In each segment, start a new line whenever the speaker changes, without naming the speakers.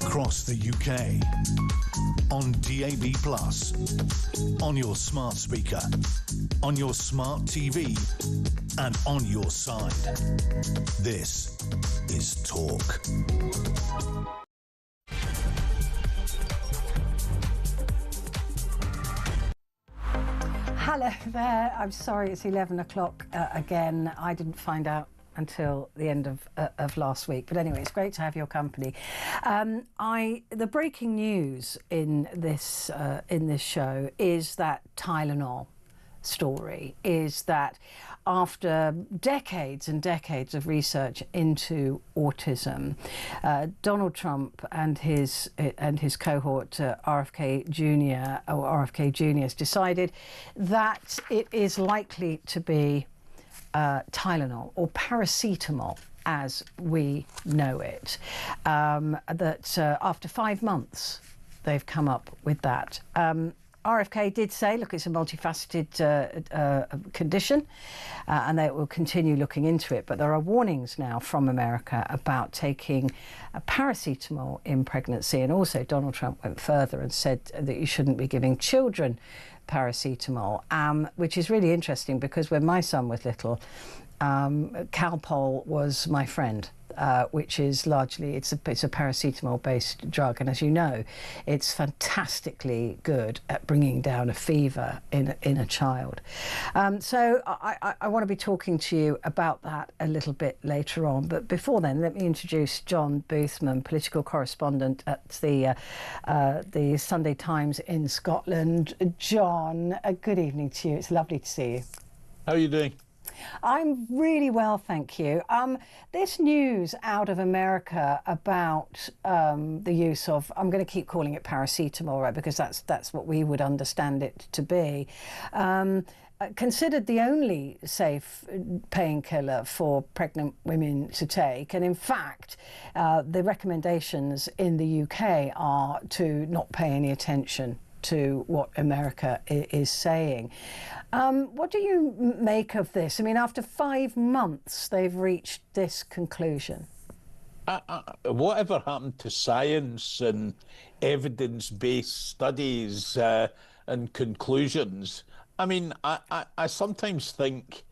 across the UK, on DAB+, on your smart speaker, on your smart TV, and on your side. This is Talk.
Hello there. I'm sorry it's 11 o'clock again. I didn't find out until the end of last week. But anyway, it's great to have your company. The breaking news in this show is that Tylenol story is that after decades and decades of research into autism, Donald Trump and his cohort RFK Jr. or RFK Jr.'s decided that it is likely to be Tylenol or paracetamol as we know it. That after 5 months they've come up with that. RFK did say, look, it's a multifaceted condition and they will continue looking into it. But there are warnings now from America about taking paracetamol in pregnancy. And also Donald Trump went further and said that you shouldn't be giving children paracetamol, which is really interesting because when my son was little, Calpol was my friend. Which is largely, it's a paracetamol-based drug, and as you know, it's fantastically good at bringing down a fever in a child. So I want to be talking to you about that a little bit later on. But before then, let me introduce John Boothman, political correspondent at the Sunday Times in Scotland. John, good evening to you. It's lovely to see you.
How are you doing?
I'm really well, thank you. This news out of America about the use of, I'm going to keep calling it paracetamol, right, because that's what we would understand it to be, considered the only safe painkiller for pregnant women to take. And in fact, the recommendations in the UK are to not pay any attention to what America is saying. What do you make of this? I mean, after 5 months, they've reached this conclusion.
Whatever happened to science and evidence-based studies and conclusions? I mean, I sometimes think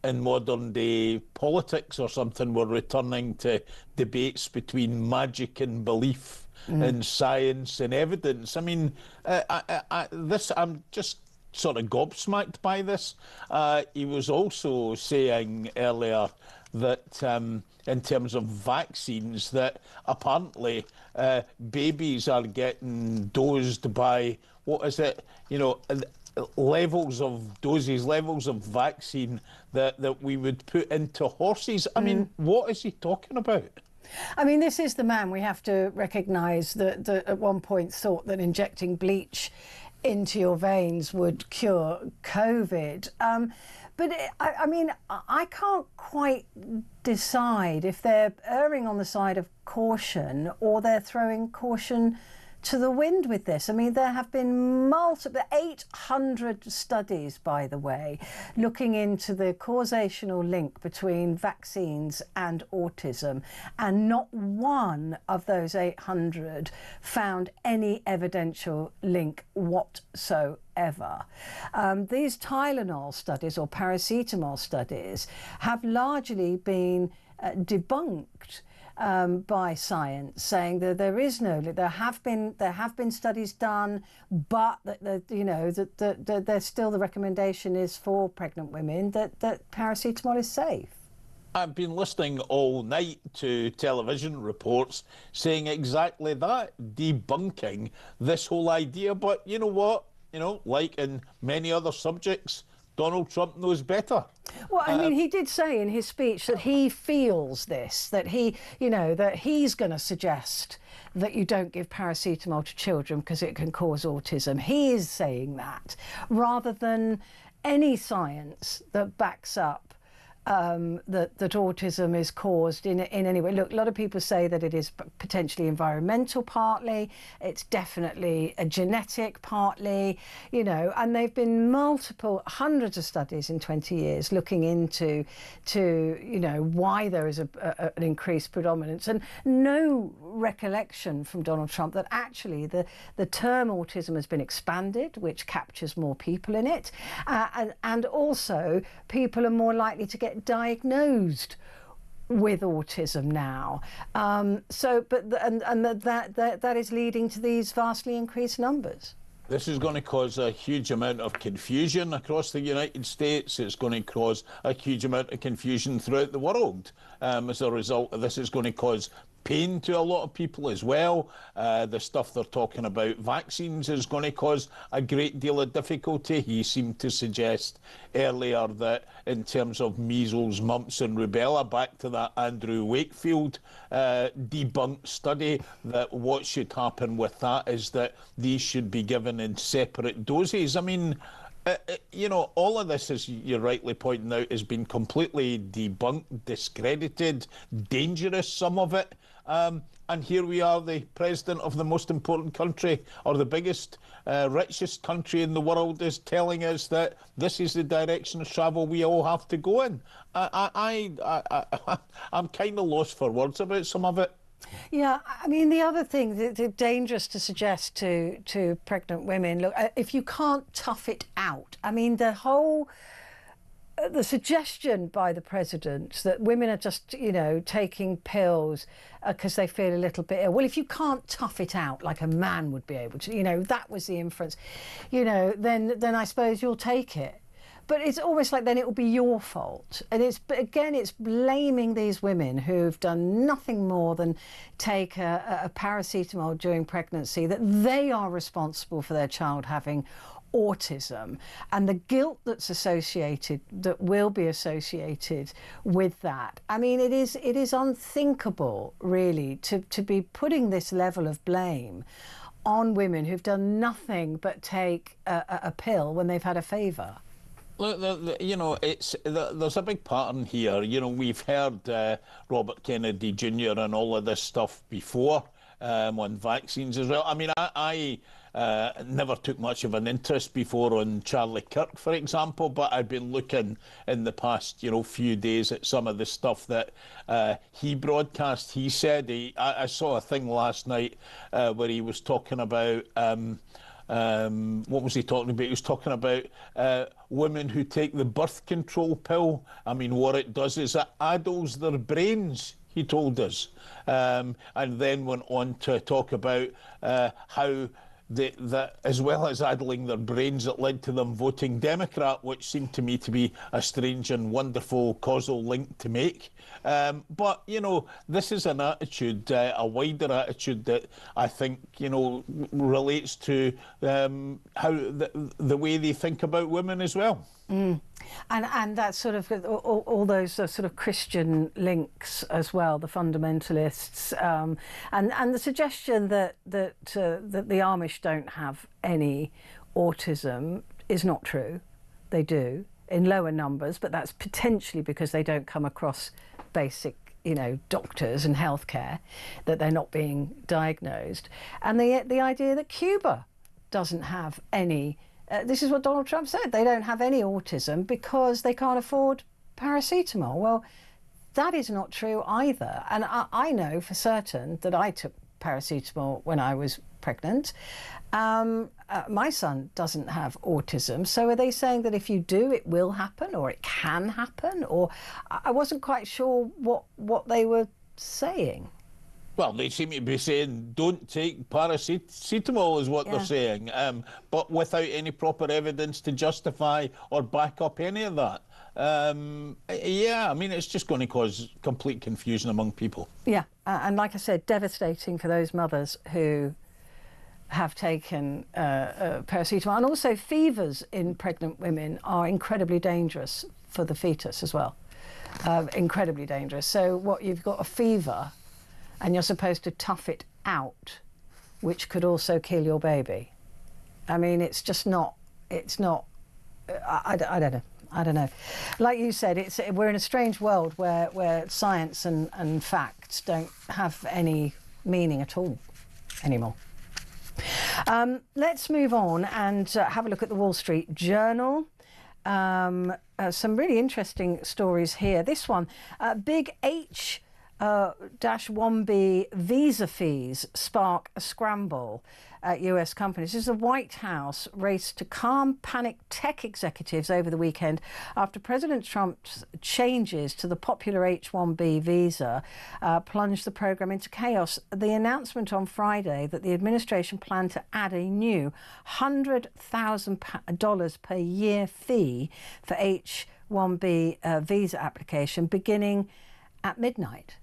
in modern day politics or something, we're returning to debates between magic and belief. And science and evidence. I mean, I'm just sort of gobsmacked by this. He was also saying earlier that in terms of vaccines, that apparently babies are getting dosed by, what is it, you know, levels of doses, levels of vaccine that we would put into horses. I mean, what is he talking about?
I mean, this is the man we have to recognise that at one point thought that injecting bleach into your veins would cure COVID. But I mean, I can't quite decide if they're erring on the side of caution or they're throwing caution to the wind with this. I mean, there have been 800 studies, by the way, looking into the causational link between vaccines and autism, and not one of those 800 found any evidential link whatsoever. These Tylenol studies or paracetamol studies have largely been debunked by science, saying that there is no, there have been studies done, but that there's still, the recommendation is for pregnant women that paracetamol is safe.
I've been listening all night to television reports saying exactly that, debunking this whole idea. But you know what? You know, like in many other subjects, Donald Trump knows better.
Well, I mean, he did say in his speech that he feels this, that that he's going to suggest that you don't give paracetamol to children because it can cause autism. He is saying that, rather than any science that backs up that autism is caused in any way. Look, a lot of people say that it is potentially environmental partly, it's definitely a genetic partly, and they've been hundreds of studies in 20 years looking into why there is an increased predominance, and no recollection from Donald Trump that actually the term autism has been expanded, which captures more people in it, and also people are more likely to get diagnosed with autism now. That is leading to these vastly increased numbers.
This is going to cause a huge amount of confusion across the United States. It's going to cause a huge amount of confusion throughout the world. As a result of this, is going to cause pain to a lot of people as well. The stuff they're talking about vaccines is going to cause a great deal of difficulty. He seemed to suggest earlier that in terms of measles, mumps and rubella, back to that Andrew Wakefield debunked study, that what should happen with that is that these should be given in separate doses. I mean, all of this, as you're rightly pointing out, has been completely debunked, discredited, dangerous, some of it. And here we are, the president of the most important country, or the biggest, richest country in the world, is telling us that this is the direction of travel we all have to go in. I'm kind of lost for words about some of it.
Yeah, I mean, the other thing, it's dangerous to suggest to pregnant women, look, if you can't tough it out, I mean, the suggestion by the president that women are just, taking pills because they feel a little bit ill. Well, if you can't tough it out like a man would be able to, that was the inference, then I suppose you'll take it. But it's almost like then it will be your fault. And it's blaming these women who've done nothing more than take a paracetamol during pregnancy, that they are responsible for their child having autism, and the guilt that will be associated with that. I mean, it is unthinkable, really, to be putting this level of blame on women who've done nothing but take a pill when they've had a fever.
Look, there's a big pattern here. We've heard Robert Kennedy Jr. and all of this stuff before on vaccines as well. I mean, I never took much of an interest before on Charlie Kirk, for example, but I've been looking in the past, few days at some of the stuff that he broadcast. He said, I saw a thing last night where he was talking about, what was he talking about? He was talking about women who take the birth control pill. I mean, what it does is it addles their brains, he told us, and then went on to talk about how that as well as addling their brains, it led to them voting Democrat, which seemed to me to be a strange and wonderful causal link to make. But, this is an attitude, a wider attitude that I think, relates to how the way they think about women as well.
Mm. And that sort of all those sort of Christian links as well, the fundamentalists, and the suggestion that the Amish don't have any autism is not true. They do in lower numbers, but that's potentially because they don't come across basic, doctors and healthcare, that they're not being diagnosed. And the idea that Cuba doesn't have any. This is what Donald Trump said. They don't have any autism because they can't afford paracetamol. Well, that is not true either. And I know for certain that I took paracetamol when I was pregnant. My son doesn't have autism. So are they saying that if you do, it will happen, or it can happen? Or I wasn't quite sure what they were saying.
Well, they seem to be saying don't take paracetamol is what they're saying, but without any proper evidence to justify or back up any of that. I mean, it's just going to cause complete confusion among people. Yeah,
and like I said, devastating for those mothers who have taken paracetamol. And also fevers in pregnant women are incredibly dangerous for the fetus as well, incredibly dangerous. So you've got a fever, and you're supposed to tough it out, which could also kill your baby. I mean, it's just not, I don't know. I don't know. Like you said, we're in a strange world where science and facts don't have any meaning at all anymore. Let's move on and have a look at the Wall Street Journal. Some really interesting stories here. This one, big H-1B visa fees spark a scramble at US companies. This is the White House race to calm panicked tech executives over the weekend after President Trump's changes to the popular H-1B visa plunged the program into chaos. The announcement on Friday that the administration planned to add a new $100,000 per year fee for H-1B visa application beginning at midnight.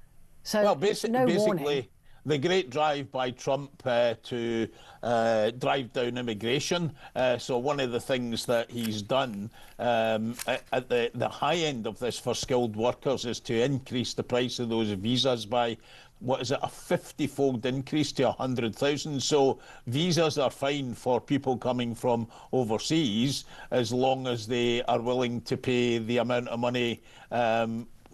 So
well,
no
basically,
warning.
The great drive by Trump to drive down immigration. So one of the things that he's done at the high end of this for skilled workers is to increase the price of those visas by, what is it, a 50-fold increase to 100,000. So visas are fine for people coming from overseas as long as they are willing to pay the amount of money,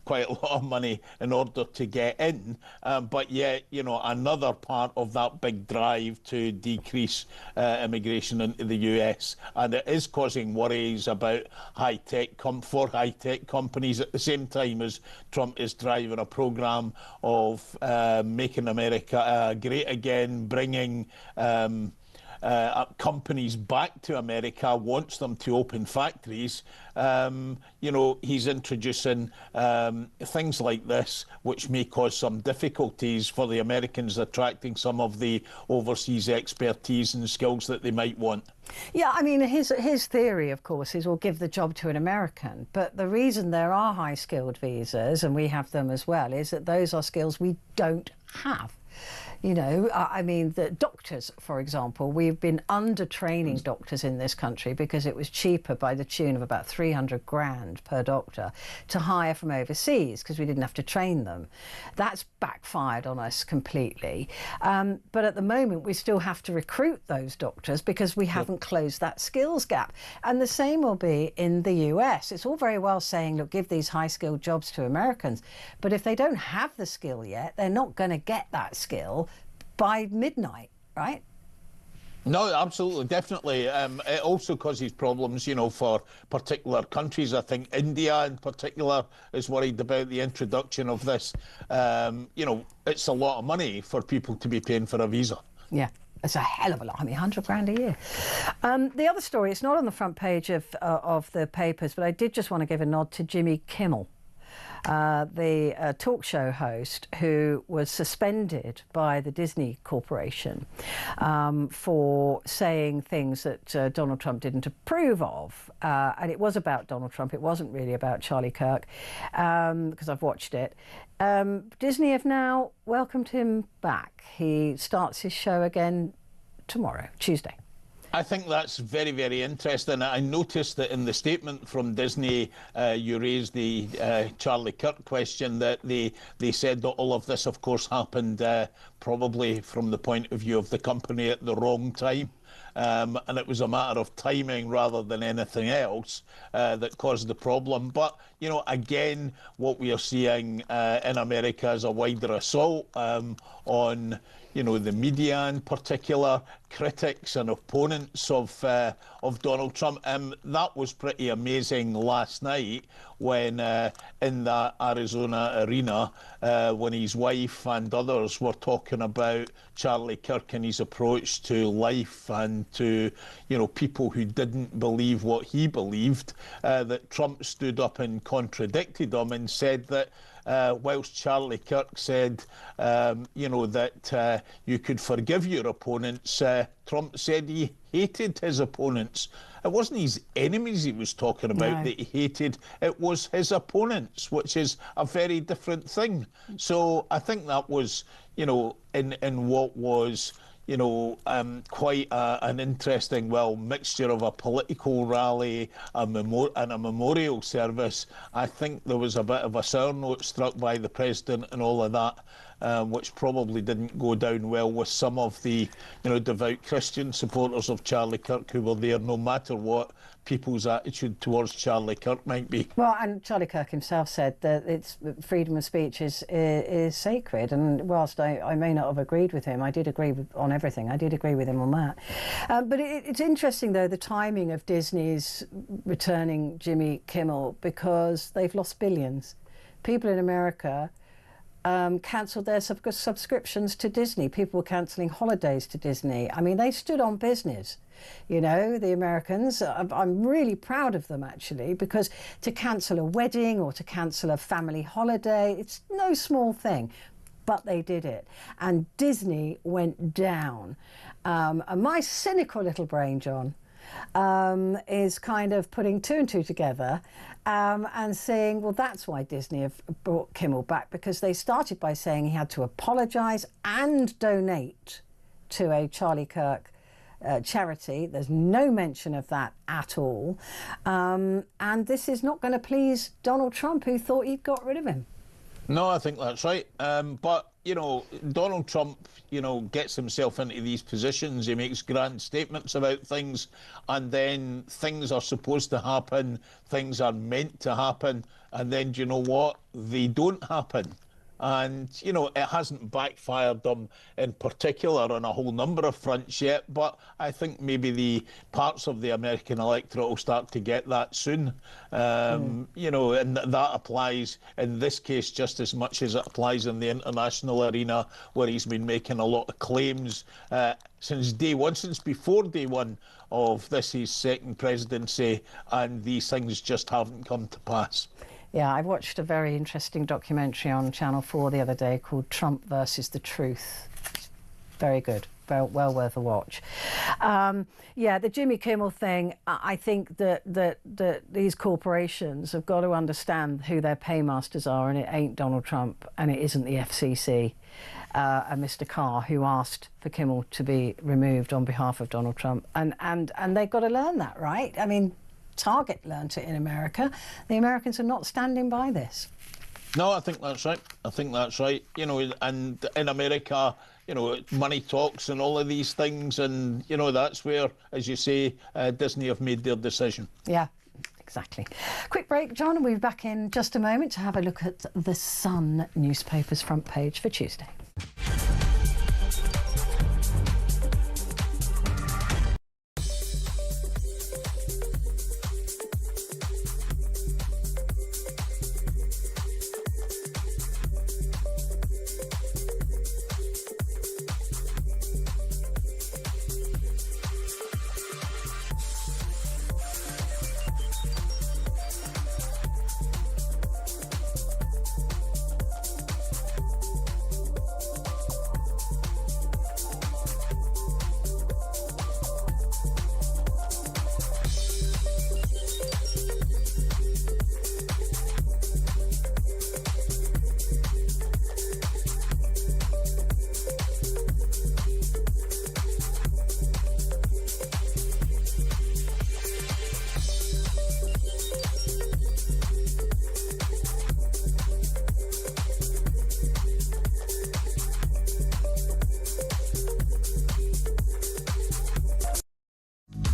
quite a lot of money, in order to get in. But yet, you know, another part of that big drive to decrease immigration into the US, and it is causing worries about high-tech companies at the same time as Trump is driving a program of making America great again, bringing companies back to America, wants them to open factories. You know, he's introducing things like this, which may cause some difficulties for the Americans attracting some of the overseas expertise and skills that they might want.
Yeah, I mean, his theory, of course, is we'll give the job to an American. But the reason there are high-skilled visas, and we have them as well, is that those are skills we don't have. You know, I mean, the doctors, for example, we've been under-training doctors in this country because it was cheaper by the tune of about 300 grand per doctor to hire from overseas because we didn't have to train them. That's backfired on us completely. But at the moment, we still have to recruit those doctors because we haven't closed that skills gap. And the same will be in the US. It's all very well saying, look, give these high-skilled jobs to Americans. But if they don't have the skill yet, they're not going to get that skill by midnight, right?
No, absolutely, definitely. It also causes problems, you know, for particular countries. I think India in particular is worried about the introduction of this. You know, it's a lot of money for people to be paying for a visa. Yeah.
It's a hell of a lot. I mean, 100 grand a year. The other story, it's not on the front page of the papers, but I did just want to give a nod to Jimmy Kimmel, the talk show host who was suspended by the Disney Corporation for saying things that Donald Trump didn't approve of. And it was about Donald Trump. It wasn't really about Charlie Kirk, because I've watched it. Disney have now welcomed him back. He starts his show again tomorrow, Tuesday.
I think that's very, very interesting. I noticed that in the statement from Disney, you raised the Charlie Kirk question, that they said that all of this, of course, happened probably from the point of view of the company at the wrong time. And it was a matter of timing rather than anything else that caused the problem. But, you know, again, what we are seeing in America is a wider assault on, you know, the media in particular, critics and opponents of Donald Trump. That was pretty amazing last night when in the Arizona arena, when his wife and others were talking about Charlie Kirk and his approach to life and to, you know, people who didn't believe what he believed, that Trump stood up and contradicted him and said that whilst Charlie Kirk said, you know, that you could forgive your opponents, Trump said he hated his opponents. It wasn't his enemies he was talking about that he hated. It was his opponents, which is a very different thing. So I think that was, you know, in what was, you know, quite an interesting, well, mixture of a political rally and a memorial service. I think there was a bit of a sour note struck by the president and all of that. which probably didn't go down well with some of the, devout Christian supporters of Charlie Kirk who were there, no matter what people's attitude towards Charlie Kirk might be.
Well, and Charlie Kirk himself said that it's freedom of speech is sacred, and whilst I may not have agreed with him, I did agree on everything. I did agree with him on that. But it's interesting, though, the timing of Disney's returning Jimmy Kimmel, because they've lost billions. People in America cancelled their subscriptions to Disney. People were cancelling holidays to Disney. I mean, they stood on business. The Americans, I'm really proud of them, actually, because to cancel a wedding or to cancel a family holiday, it's no small thing. But they did it. And Disney went down. And my cynical little brain, John, is kind of putting two and two together and saying, well, that's why Disney have brought Kimmel back, because they started by saying he had to apologise and donate to a Charlie Kirk charity. There's no mention of that at all. And this is not going to please Donald Trump, who thought he'd got rid of him.
No, I think that's right. But, Donald Trump, gets himself into these positions. He makes grand statements about things, and then things are supposed to happen, things are meant to happen, and then, do you know what? They don't happen. And, it hasn't backfired them in particular on a whole number of fronts yet, but I think maybe the parts of the American electorate will start to get that soon. And that applies in this case just as much as it applies in the international arena, where he's been making a lot of claims since day one, since before day one of this, his second presidency, and these things just haven't come to pass.
Yeah, I watched a very interesting documentary on Channel 4 the other day called Trump versus the Truth. Very good. Well worth a watch. The Jimmy Kimmel thing, I think that these corporations have got to understand who their paymasters are, and it ain't Donald Trump and it isn't the FCC and Mr. Carr, who asked for Kimmel to be removed on behalf of Donald Trump. And they've got to learn that, right? I mean, Target learnt it in America. The Americans are not standing by this.
No, I think that's right. And in America, money talks and all of these things, and, that's where, as you say, Disney have made their decision.
Yeah, exactly. Quick break, John, and we'll be back in just a moment to have a look at the Sun newspaper's front page for Tuesday.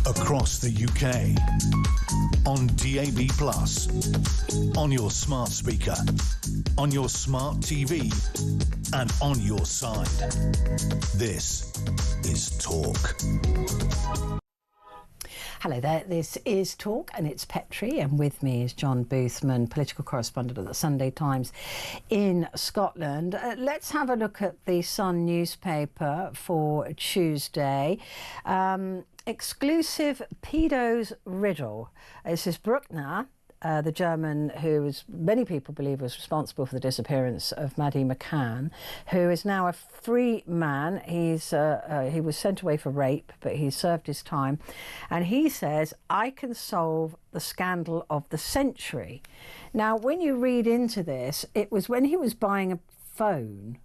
Across the UK, on DAB+, on your smart speaker, on your smart TV, and on your side. This is Talk.
Hello there, this is Talk, and it's Petrie, and with me is John Boothman, political correspondent at the Sunday Times in Scotland. Let's have a look at the Sun newspaper for Tuesday. Exclusive pedos riddle. This is Bruckner, the German who many people believe was responsible for the disappearance of Maddie McCann, who is now a free man. He was sent away for rape, but he served his time. And he says, I can solve the scandal of the century. Now, when you read into this, it was when he was buying a phone,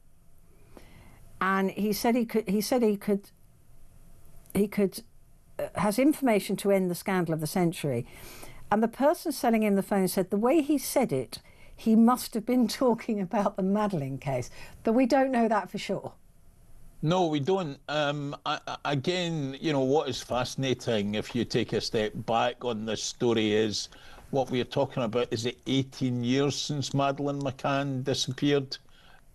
and he said he could has information to end the scandal of the century. And the person selling him the phone said the way he said it, he must have been talking about the Madeleine case, but we don't know that for sure.
No, we don't. Again, what is fascinating, if you take a step back on this story, is what we're talking about. Is it 18 years since Madeline McCann disappeared?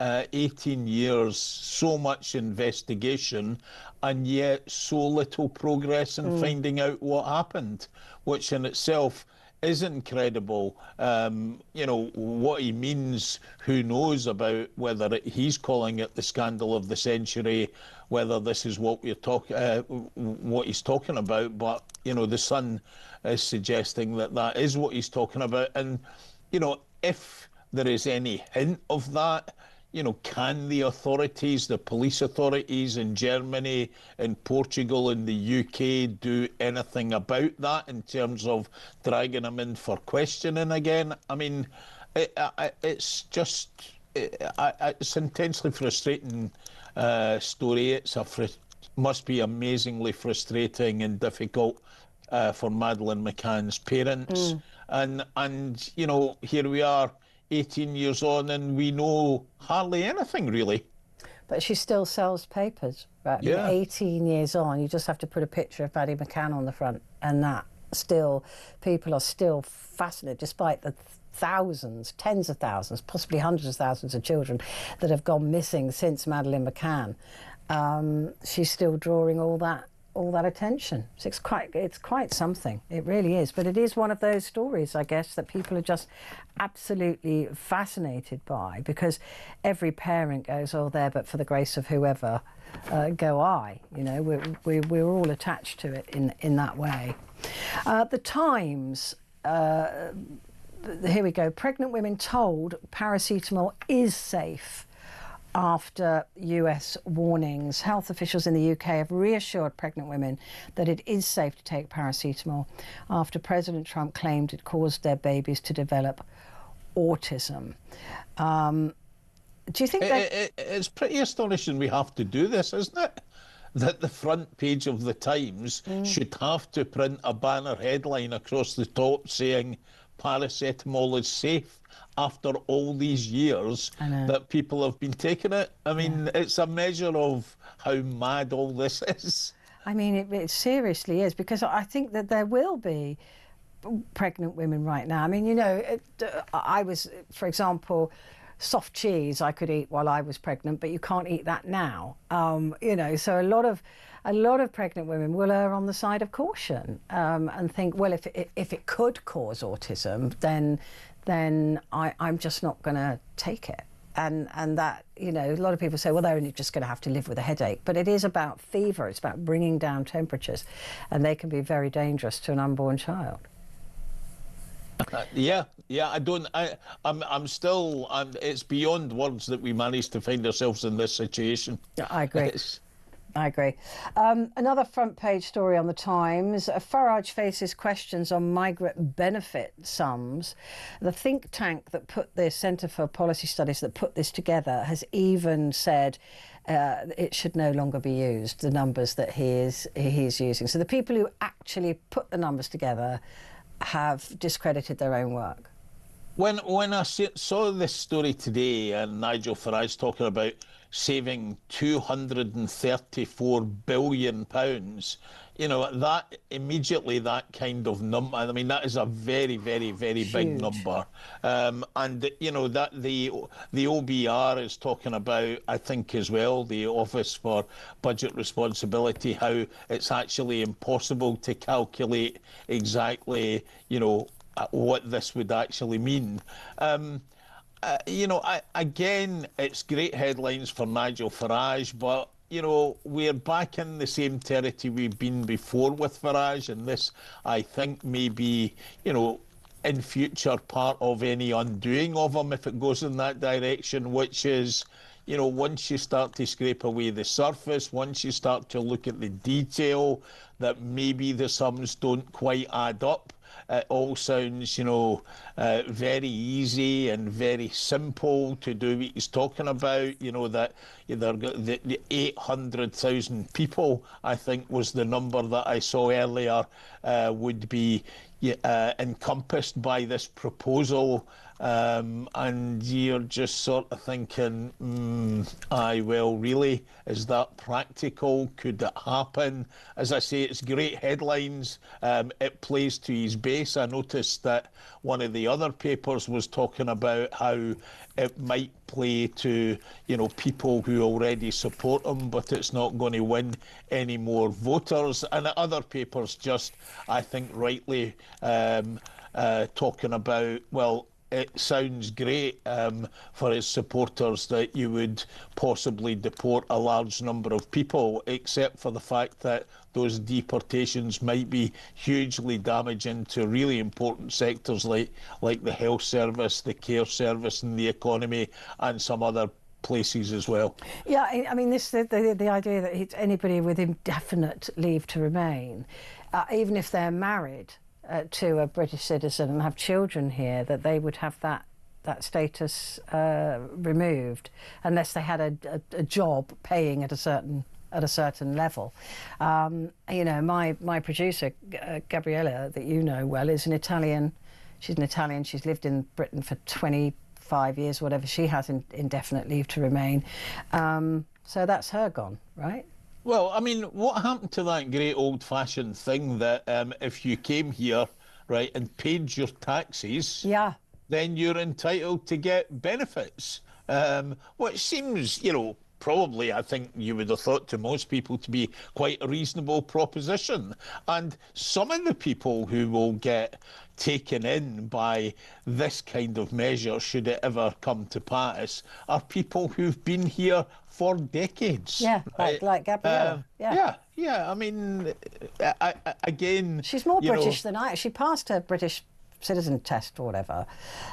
18 years, so much investigation, and yet so little progress in finding out what happened, which in itself is incredible. What he means, who knows about whether he's calling it the scandal of the century, whether this is what what he's talking about. But, the Sun is suggesting that that is what he's talking about. And, if there is any hint of that, can the authorities, the police authorities in Germany, in Portugal, in the UK do anything about that in terms of dragging him in for questioning again? I mean, it's just, it's intensely frustrating story. Must be amazingly frustrating and difficult for Madeline McCann's parents. And here we are, 18 years on, and we know hardly anything, really.
But she still sells papers, right?
Yeah.
18 years on, you just have to put a picture of Maddie McCann on the front, and that still, people are still fascinated, despite the thousands, tens of thousands, possibly hundreds of thousands of children that have gone missing since Madeline McCann. She's still drawing all that attention. So it's quite something. It really is. But it is one of those stories, I guess, that people are just absolutely fascinated by, because every parent goes, oh, there, but for the grace of whoever, go I. We're all attached to it in that way. The Times. Here we go. Pregnant women told paracetamol is safe after US warnings. Health officials in the UK have reassured pregnant women that it is safe to take paracetamol after President Trump claimed it caused their babies to develop autism. Do you think
it's pretty astonishing we have to do this, isn't it? That the front page of the Times should have to print a banner headline across the top saying paracetamol is safe after all these years that people have been taking it. I mean, it's a measure of how mad all this is.
I mean, it seriously is, because I think that there will be pregnant women right now. I mean, I was, for example, soft cheese I could eat while I was pregnant, but you can't eat that now. So a lot of pregnant women will err on the side of caution and think, well, if it could cause autism, then I'm just not going to take it. And that, a lot of people say, well, they're only just going to have to live with a headache. But it is about fever. It's about bringing down temperatures, and they can be very dangerous to an unborn child.
It's beyond words that we managed to find ourselves in this situation.
Yeah, I agree. I agree. Another front page story on the Times. Farage faces questions on migrant benefit sums. The think tank that put this, Centre for Policy Studies, that put this together, has even said it should no longer be used, the numbers that he's using. So the people who actually put the numbers together have discredited their own work.
When I saw this story today, and Nigel Farage talking about saving £234 billion, that immediately, that kind of number, I mean, that is a very, very, very
Huge.
big number. And, that the OBR is talking about, I think as well, the Office for Budget Responsibility, how it's actually impossible to calculate exactly, what this would actually mean. Again, it's great headlines for Nigel Farage, but, we're back in the same territory we've been before with Farage, and this, I think, may be, in future part of any undoing of him if it goes in that direction, which is, once you start to scrape away the surface, once you start to look at the detail, that maybe the sums don't quite add up. It all sounds, very easy and very simple to do what he's talking about, that the 800,000 people, I think was the number that I saw earlier, would be encompassed by this proposal. and you're just sort of thinking, aye, well, really, is that practical? Could it happen? As I say, it's great headlines. It plays to his base. I noticed that one of the other papers was talking about how it might play to, people who already support him, but it's not going to win any more voters. And other papers just, I think, rightly talking about, well, it sounds great for his supporters that you would possibly deport a large number of people, except for the fact that those deportations might be hugely damaging to really important sectors like the health service, the care service and the economy and some other places as well.
Yeah, I mean, the idea that anybody with indefinite leave to remain, even if they're married to a British citizen and have children here, that they would have that status removed unless they had a job paying at a certain level. My producer Gabriella, that you know well, is an Italian. She's an Italian. She's lived in Britain for 25 years, whatever. She has indefinite leave to remain. So that's her gone, right?
Well, I mean, what happened to that great old-fashioned thing that if you came here, right, and paid your taxes,
yeah,
then you're entitled to get benefits, which seems, probably, I think you would have thought to most people to be quite a reasonable proposition. And some of the people who will get taken in by this kind of measure, should it ever come to pass, are people who've been here for decades.
Yeah,
right?
like Gabriella.
Yeah. I mean, again,
she's more British than I. She passed her British citizen test or whatever.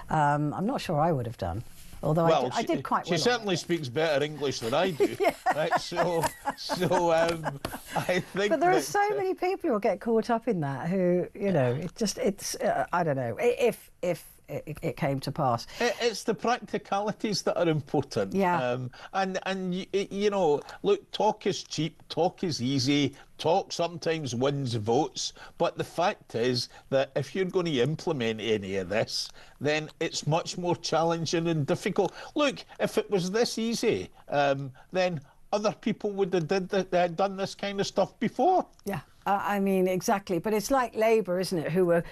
I'm not sure I would have done. Although I did quite well.
She certainly speaks better English than I do. Yeah. Right? So I think.
But there are so many people who get caught up in that who, it's I don't know, if it came to pass.
It's the practicalities that are important.
Yeah.
And look, talk is cheap, talk is easy, talk sometimes wins votes, but the fact is that if you're going to implement any of this, then it's much more challenging and difficult. Look, if it was this easy, then other people would have done this kind of stuff before.
Yeah. I mean, exactly. But it's like Labour, isn't it, who were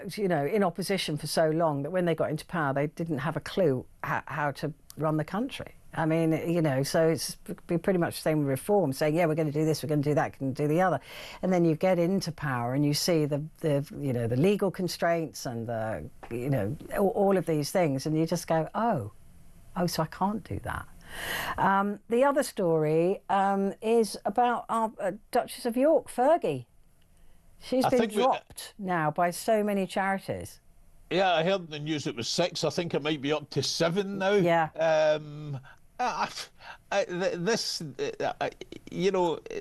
in opposition for so long that when they got into power, they didn't have a clue how to run the country. I mean, so it's pretty much the same with reform, saying, yeah, we're going to do this, we're going to do that, we're going to do the other. And then you get into power and you see the legal constraints and all of these things, and you just go, oh, so I can't do that. The other story is about our Duchess of York, Fergie. She's been dropped now by so many charities.
Yeah, I heard the news it was 6. I think it might be up to 7 now.
Yeah.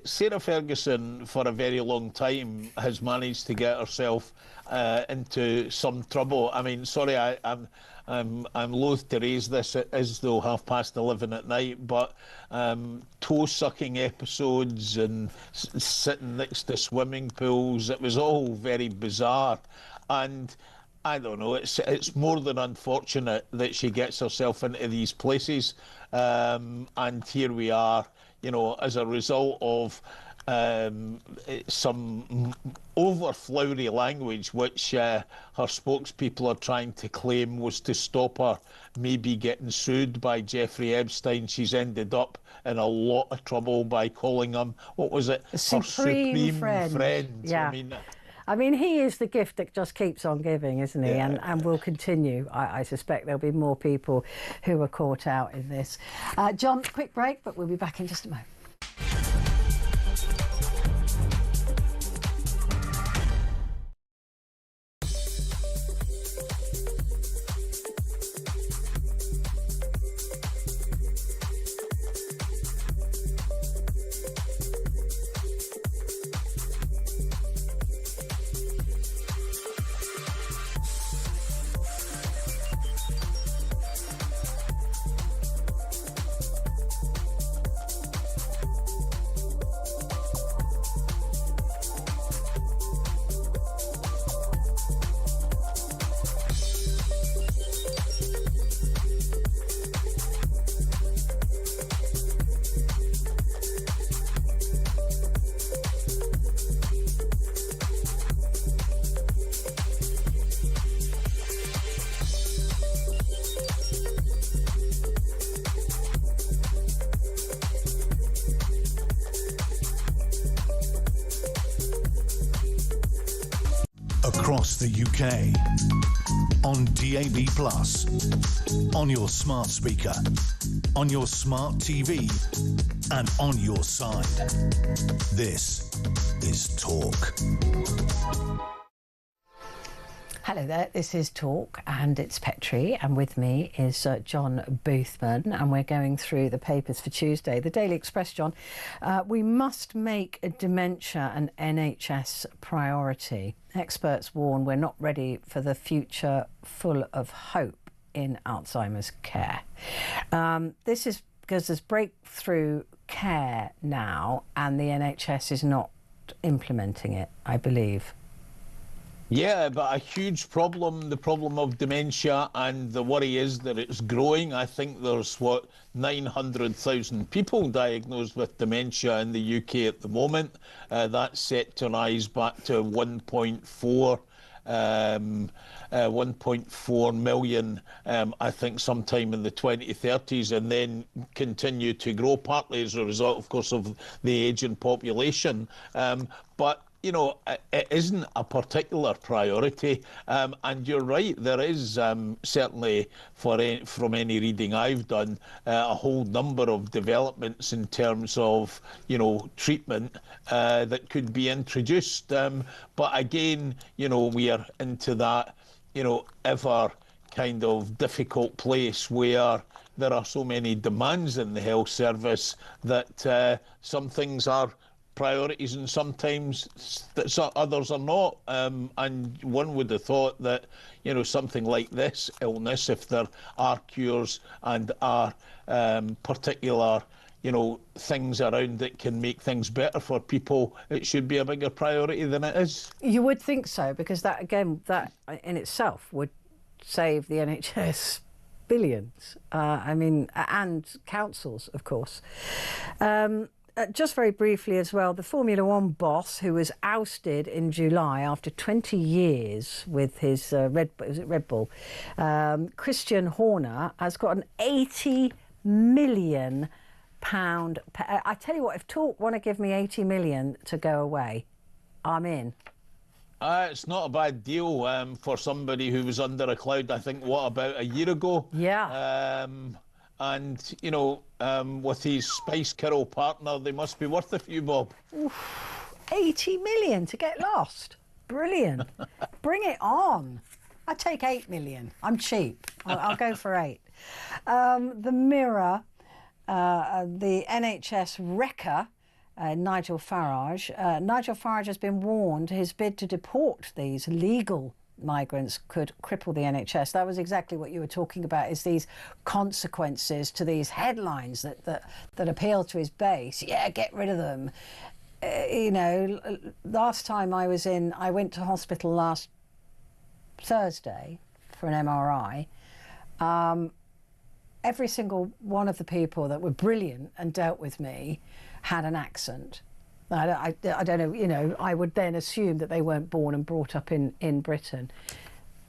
Sarah Ferguson for a very long time has managed to get herself into some trouble. I mean, sorry, I'm loath to raise this as though 11:30 at night, but toe-sucking episodes and sitting next to swimming pools, it was all very bizarre. And I don't know, it's more than unfortunate that she gets herself into these places. And here we are, as a result of some over-flowery language, which her spokespeople are trying to claim was to stop her maybe getting sued by Jeffrey Epstein. She's ended up in a lot of trouble by calling him, what was it?
Her supreme friend. Yeah. I mean, he is the gift that just keeps on giving, isn't he? Yeah. And will continue. I suspect there'll be more people who are caught out in this. John, quick break, but we'll be back in just a moment.
across the UK, on DAB+, on your smart speaker, on your smart TV, and on your side. This is Talk.
Hello there, this is Talk and it's Petrie, and with me is John Boothman, and we're going through the papers for Tuesday. The Daily Express, John, we must make dementia an NHS priority. Experts warn we're not ready for the future full of hope in Alzheimer's care. This is because there's breakthrough care now and the NHS is not implementing it, I believe.
Yeah, but a huge problem, the problem of dementia, and the worry is that it's growing. I think there's, 900,000 people diagnosed with dementia in the UK at the moment. That's set to rise back to 1.4 million, I think, sometime in the 2030s, and then continue to grow, partly as a result, of course, of the ageing population. But you know, it isn't a particular priority, and you're right, there is certainly, from any reading I've done, a whole number of developments in terms of, you know, treatment that could be introduced. But again, you know, we are into that, you know, ever kind of difficult place where there are so many demands in the health service that some things are priorities and sometimes others are not, and one would have thought that, you know, something like this illness, if there are cures and are particular, you know, things around that can make things better for people, it should be a bigger priority than it is.
You would think so, because that, again, that in itself would save the NHS billions. I mean, and councils, of course. Just very briefly as well, the Formula One boss, who was ousted in July after 20 years with his Red Bull, Christian Horner, has got an £80 million. I tell you what, if Talk want to give me 80 million to go away, I'm in.
It's not a bad deal for somebody who was under a cloud, I think, what, about a year ago?
Yeah.
And, you know, with his Spice Girl partner, they must be worth a few bob.
Oof, 80 million to get lost. Brilliant. Bring it on. I take 8 million. I'm cheap. I'll go for 8. The Mirror, the NHS wrecker, Nigel Farage. Nigel Farage has been warned his bid to deport these legal migrants could cripple the NHS. That was exactly what you were talking about, is these consequences to these headlines that appeal to his base. Yeah, get rid of them. You know, last time I went to hospital last Thursday for an MRI. Every single one of the people that were brilliant and dealt with me had an accent. I don't know, you know, I would then assume that they weren't born and brought up in Britain.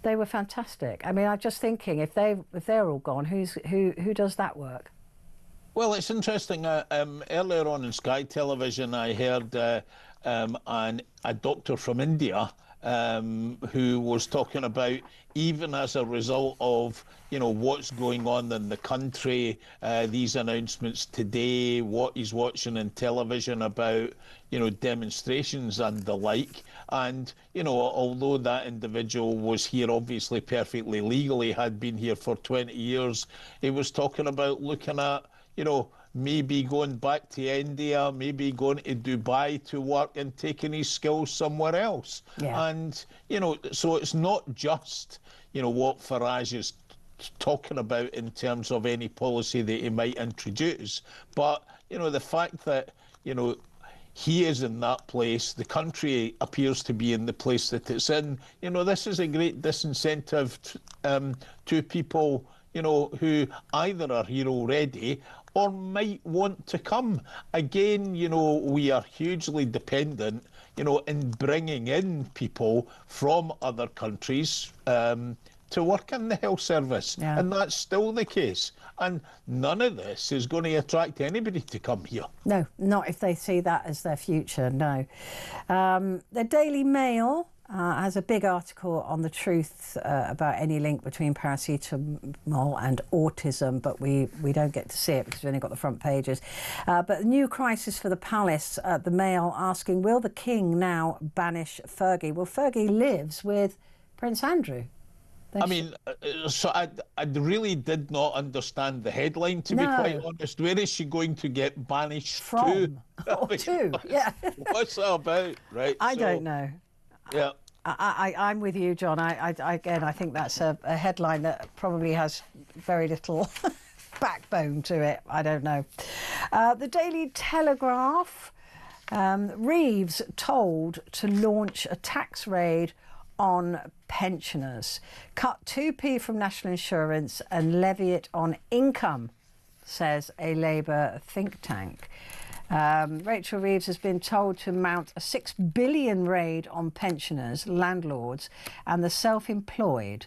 They were fantastic. I mean, I'm just thinking, if they're all gone, who does that work?
Well, it's interesting. Earlier on in Sky Television, I heard a doctor from India who was talking about, even as a result of, you know, what's going on in the country, these announcements today, what he's watching on television about, you know, demonstrations and the like. And, you know, although that individual was here obviously perfectly legally, had been here for 20 years, he was talking about looking at, you know, maybe going back to India, maybe going to Dubai to work and taking his skills somewhere else.
Yeah.
And, you know, so it's not just, you know, what Farage is talking about in terms of any policy that he might introduce, but, you know, the fact that, you know, he is in that place, the country appears to be in the place that it's in. You know, this is a great disincentive to people, you know, who either are here already or might want to come. Again, you know, we are hugely dependent, you know, in bringing in people from other countries to work in the health service.
Yeah.
And that's still the case. And none of this is going to attract anybody to come here.
No, not if they see that as their future, no. The Daily Mail, has a big article on the truth about any link between paracetamol and autism, but we don't get to see it because we've only got the front pages. But new crisis for the palace. The Mail asking, will the king now banish Fergie? Well, Fergie lives with Prince Andrew.
I mean, so I really did not understand the headline, to be quite honest. Where is she going to get banished
from? To? Yeah.
What's that about? Right.
I don't know.
Yeah.
I'm with you, John. Again, I think that's a headline that probably has very little backbone to it. I don't know. The Daily Telegraph. Reeves told to launch a tax raid on pensioners. Cut 2p from national insurance and levy it on income, says a Labour think tank. Rachel Reeves has been told to mount a £6 billion raid on pensioners, landlords and the self-employed.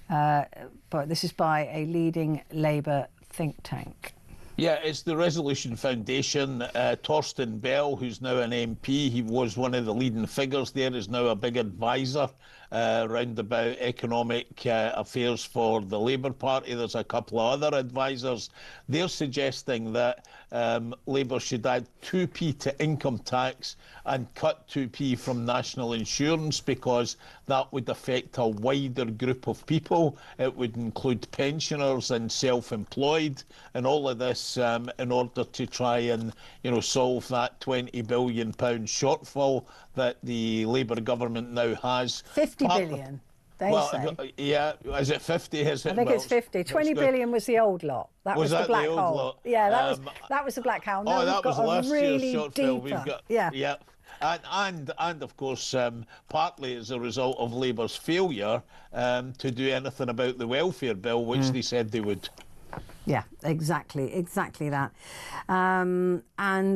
But this is by a leading Labour think tank.
Yeah, it's the Resolution Foundation. Torsten Bell, who's now an MP, he was one of the leading figures there, is now a big advisor round about economic affairs for the Labour Party. There's a couple of other advisors. They're suggesting that Labour should add 2p to income tax and cut 2p from national insurance, because that would affect a wider group of people. It would include pensioners and self-employed, and all of this in order to try and, solve that £20 billion shortfall that the Labour government now has.
50 billion. They say.
Yeah, is it 50? Is it?
I think it's 50. 20 billion was the old lot. That was the black hole.
Lot?
Yeah, that was the black hole. Now
that was last year's shortfall.
We've
got,
yeah.
And of course, partly as a result of Labour's failure to do anything about the welfare bill, which they said they would.
Yeah, exactly that. And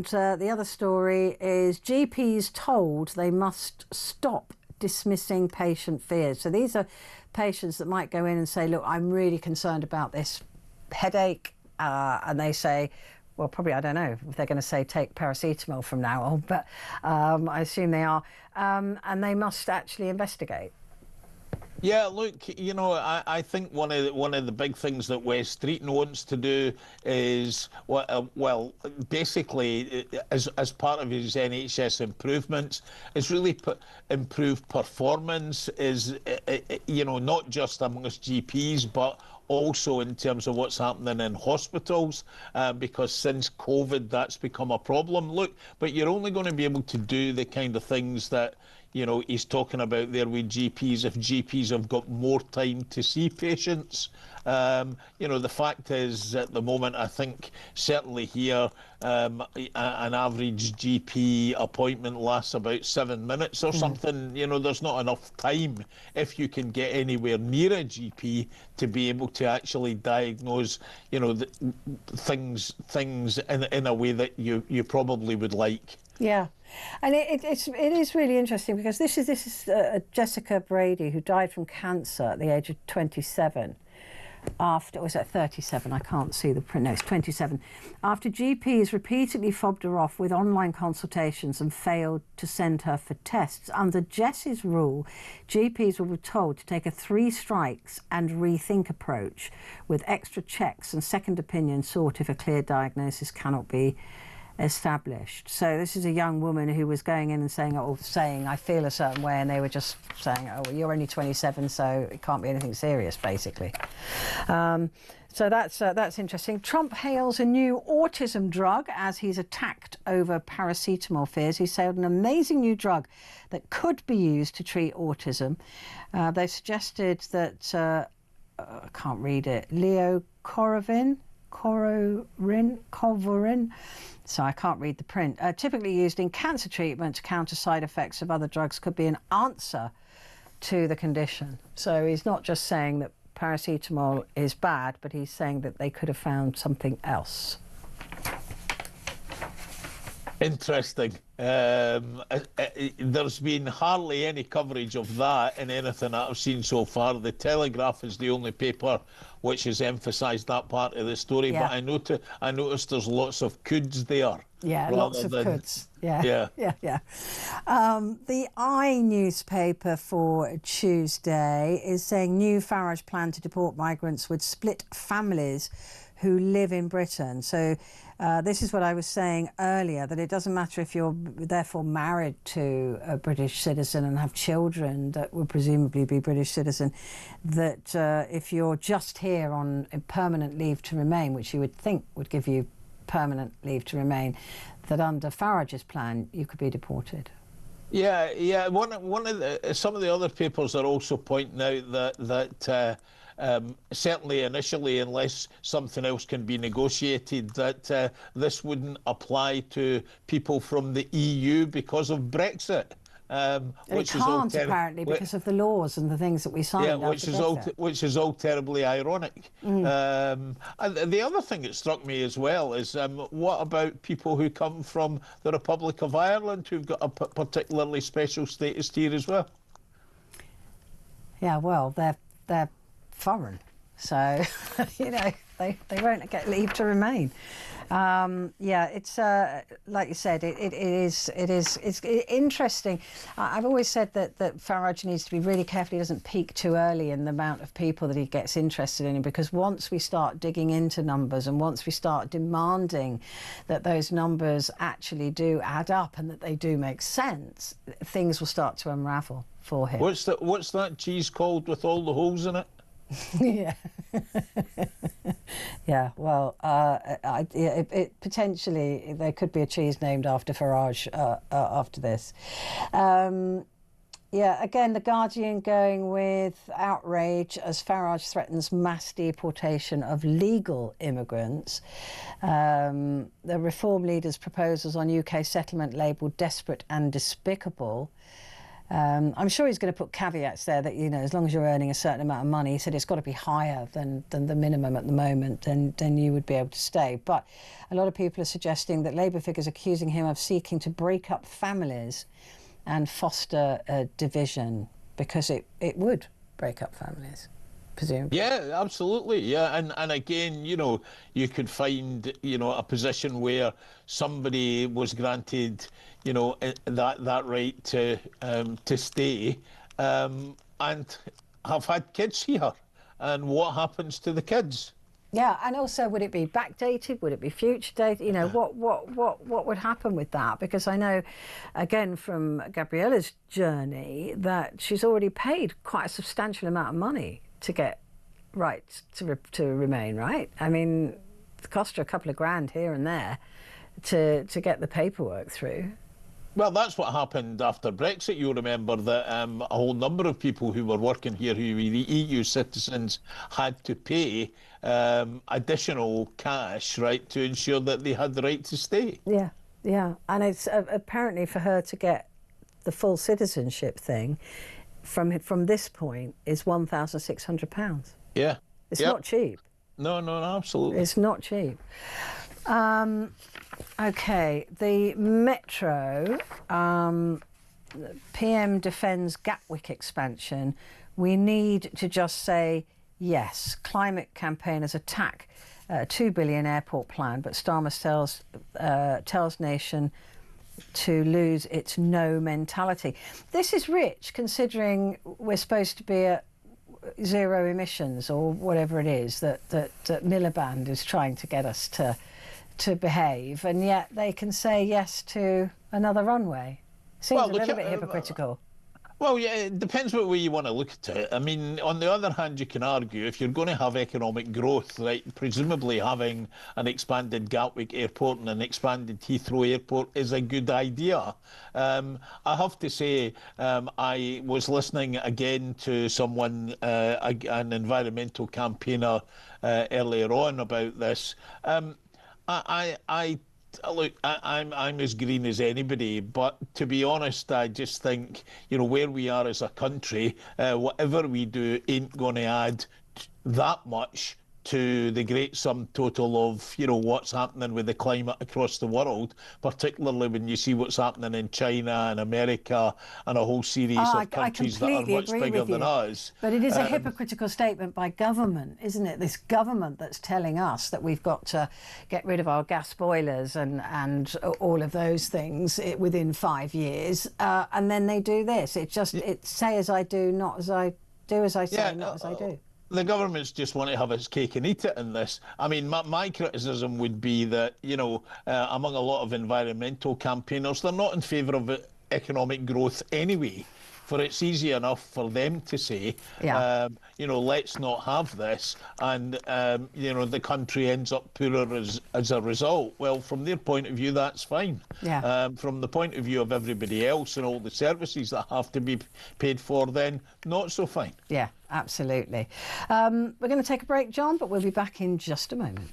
the other story is GPs told they must stop dismissing patient fears. So these are patients that might go in and say, look, I'm really concerned about this headache. And they say, well, probably, I don't know if they're going to say take paracetamol from now on, but I assume they are. And they must actually investigate.
Yeah, look, I think one of the big things that Wes Streeton wants to do is, basically, as part of his NHS improvements, is really improve performance, is, not just amongst GPs, but also in terms of what's happening in hospitals, because since COVID, that's become a problem. Look, but you're only going to be able to do the kind of things that he's talking about there with GPs if GPs have got more time to see patients. The fact is, at the moment, I think certainly here, an average GP appointment lasts about 7 minutes or something. There's not enough time if you can get anywhere near a GP to be able to actually diagnose, things in a way that you probably would like.
Yeah, and it is really interesting because this is Jessica Brady, who died from cancer at the age of 27. After, was it 37? I can't see the print. No, it's 27. After GPs repeatedly fobbed her off with online consultations and failed to send her for tests. Under Jess's rule, GPs will be told to take a 3 strikes and rethink approach with extra checks and second opinions sought if a clear diagnosis cannot be established. So this is a young woman who was going in and saying I feel a certain way, and they were just saying, oh, well, you're only 27, so it can't be anything serious, basically. So that's interesting. Trump hails a new autism drug as he's attacked over paracetamol fears. He said an amazing new drug that could be used to treat autism. They suggested that I can't read it. Covorin. So I can't read the print. Typically used in cancer treatment to counter side effects of other drugs, could be an answer to the condition. So he's not just saying that paracetamol is bad, but he's saying that they could have found something else.
Interesting. There's been hardly any coverage of that in anything that I've seen so far. The Telegraph is the only paper which has emphasised that part of the story.
Yeah.
But I noticed there's lots of coulds there.
Yeah, lots of coulds. Yeah,
Yeah.
yeah. The I newspaper for Tuesday is saying new Farage plan to deport migrants would split families who live in Britain. So this is what I was saying earlier, that it doesn't matter if you're therefore married to a British citizen and have children that would presumably be British citizen, that if you're just here on a permanent leave to remain, which you would think would give you permanent leave to remain, that under Farage's plan you could be deported.
Yeah, yeah. Some of the other papers are also pointing out that certainly initially, unless something else can be negotiated, that this wouldn't apply to people from the EU because of Brexit.
Which it can't apparently because of the laws and the things that we signed.
Yeah, which is all terribly ironic. And the other thing that struck me as well is what about people who come from the Republic of Ireland who've got a particularly special status here as well?
Yeah, well, they're foreign, so you know they won't get leave to remain. Yeah, it's like you said, it's interesting. I've always said that Farage needs to be really careful he doesn't peak too early in the amount of people that he gets interested in, because once we start digging into numbers and once we start demanding that those numbers actually do add up and that they do make sense, things will start to unravel for him.
What's that cheese called with all the holes in it?
Yeah. Yeah, well, it potentially there could be a cheese named after Farage after this. Yeah, again, The Guardian going with outrage as Farage threatens mass deportation of legal immigrants. The Reform leader's proposals on UK settlement labelled desperate and despicable. I'm sure he's going to put caveats there that, you know, as long as you're earning a certain amount of money, he said it's got to be higher than the minimum at the moment, then you would be able to stay. But a lot of people are suggesting that Labour figures accusing him of seeking to break up families and foster a division, because it would break up families, presumably.
Yeah, absolutely. Yeah, and again, you know, you could find, you know, a position where somebody was granted, you know, that right to stay, and have had kids here, and what happens to the kids?
Yeah, and also, would it be backdated? Would it be future dated? You know, what would happen with that? Because I know, again, from Gabriella's journey, that she's already paid quite a substantial amount of money to get rights to remain, right? I mean, it cost her a couple of grand here and there to get the paperwork through.
Well, that's what happened after Brexit. You'll remember that a whole number of people who were working here, who were EU citizens, had to pay additional cash, right, to ensure that they had the right to stay.
Yeah, yeah. And it's apparently for her to get the full citizenship thing from this point is £1,600.
Yeah.
It's not cheap.
No, absolutely.
It's not cheap. Okay, the Metro, PM defends Gatwick expansion. We need to just say yes. Climate campaigners attack $2 billion airport plan, but Starmer tells Nation to lose its no mentality. This is rich, considering we're supposed to be at zero emissions, or whatever it is that Miliband is trying to get us to behave, and yet they can say yes to another runway. Seems a little bit hypocritical.
Well, yeah, it depends what way you want to look at it. I mean, on the other hand, you can argue if you're going to have economic growth, right, presumably having an expanded Gatwick airport and an expanded Heathrow airport is a good idea. I have to say, I was listening again to someone, an environmental campaigner, earlier on about this. Look, I'm as green as anybody, but to be honest, I just think, you know, where we are as a country, whatever we do ain't going to add that much to the great sum total of, you know, what's happening with the climate across the world, particularly when you see what's happening in China and America and a whole series of countries that are much bigger than us.
But it is a hypocritical statement by government, isn't it? This government that's telling us that we've got to get rid of our gas boilers and all of those things within 5 years, and then they do this. It's say as I do, not as I do, as I say, not as I do.
The governments just want to have its cake and eat it in this. I mean, my criticism would be that, you know, among a lot of environmental campaigners, they're not in favour of economic growth anyway. For it's easy enough for them to say, you know, let's not have this, and you know, the country ends up poorer as a result. Well, from their point of view, that's fine. From the point of view of everybody else and all the services that have to be paid for, then not so fine.
Yeah, absolutely. We're going to take a break, John, but we'll be back in just a moment.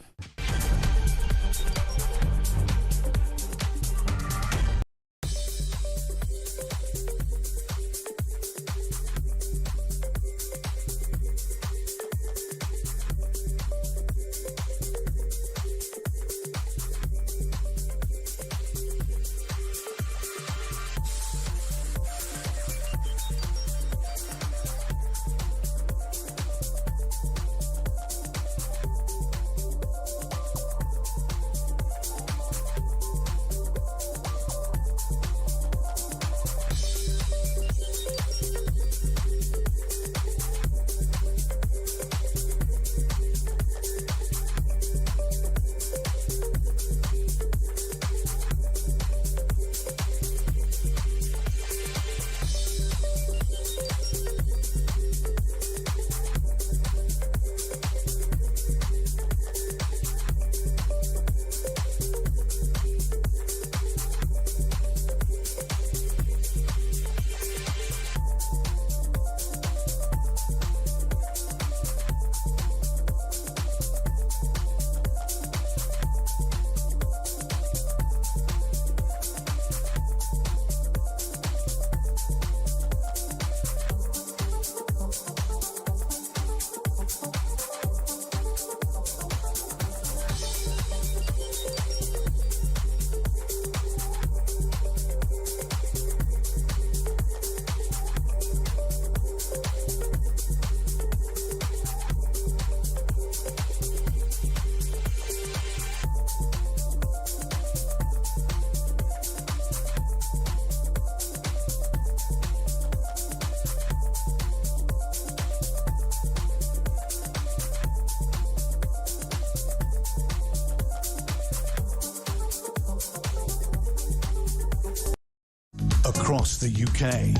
Across the UK,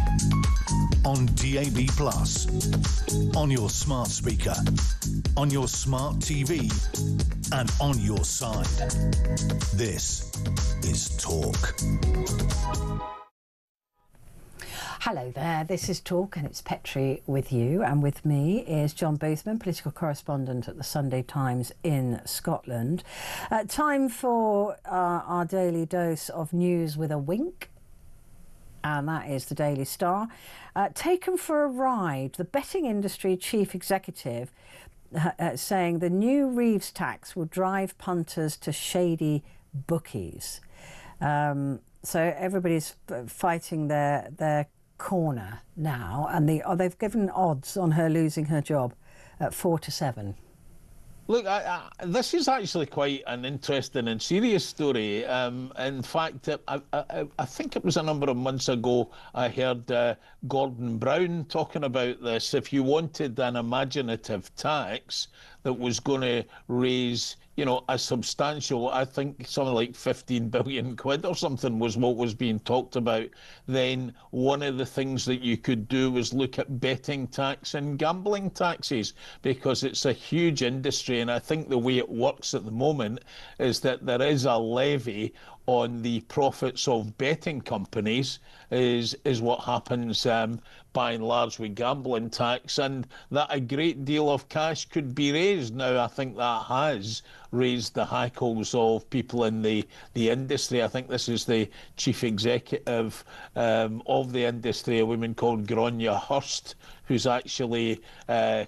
on DAB+, on your smart speaker, on your smart TV, and on your side. This is Talk.
Hello there, this is Talk and it's Petrie with you, and with me is John Boothman, political correspondent at the Sunday Times in Scotland. Time for our daily dose of news with a wink, and that is the Daily Star. Taken for a ride, the betting industry chief executive saying the new Reeves tax will drive punters to shady bookies. So everybody's fighting their corner now, and they've given odds on her losing her job at 4 to 7.
Look, this is actually quite an interesting and serious story. In fact, I think it was a number of months ago I heard Gordon Brown talking about this. If you wanted an imaginative tax that was going to raise, you know, a substantial, I think something like 15 billion quid or something was what was being talked about, then one of the things that you could do was look at betting tax and gambling taxes, because it's a huge industry. And I think the way it works at the moment is that there is a levy on the profits of betting companies is what happens by and large with gambling tax, and that a great deal of cash could be raised. Now, I think that has raised the hackles of people in the industry. I think this is the chief executive of the industry, a woman called Grania Hurst, who's actually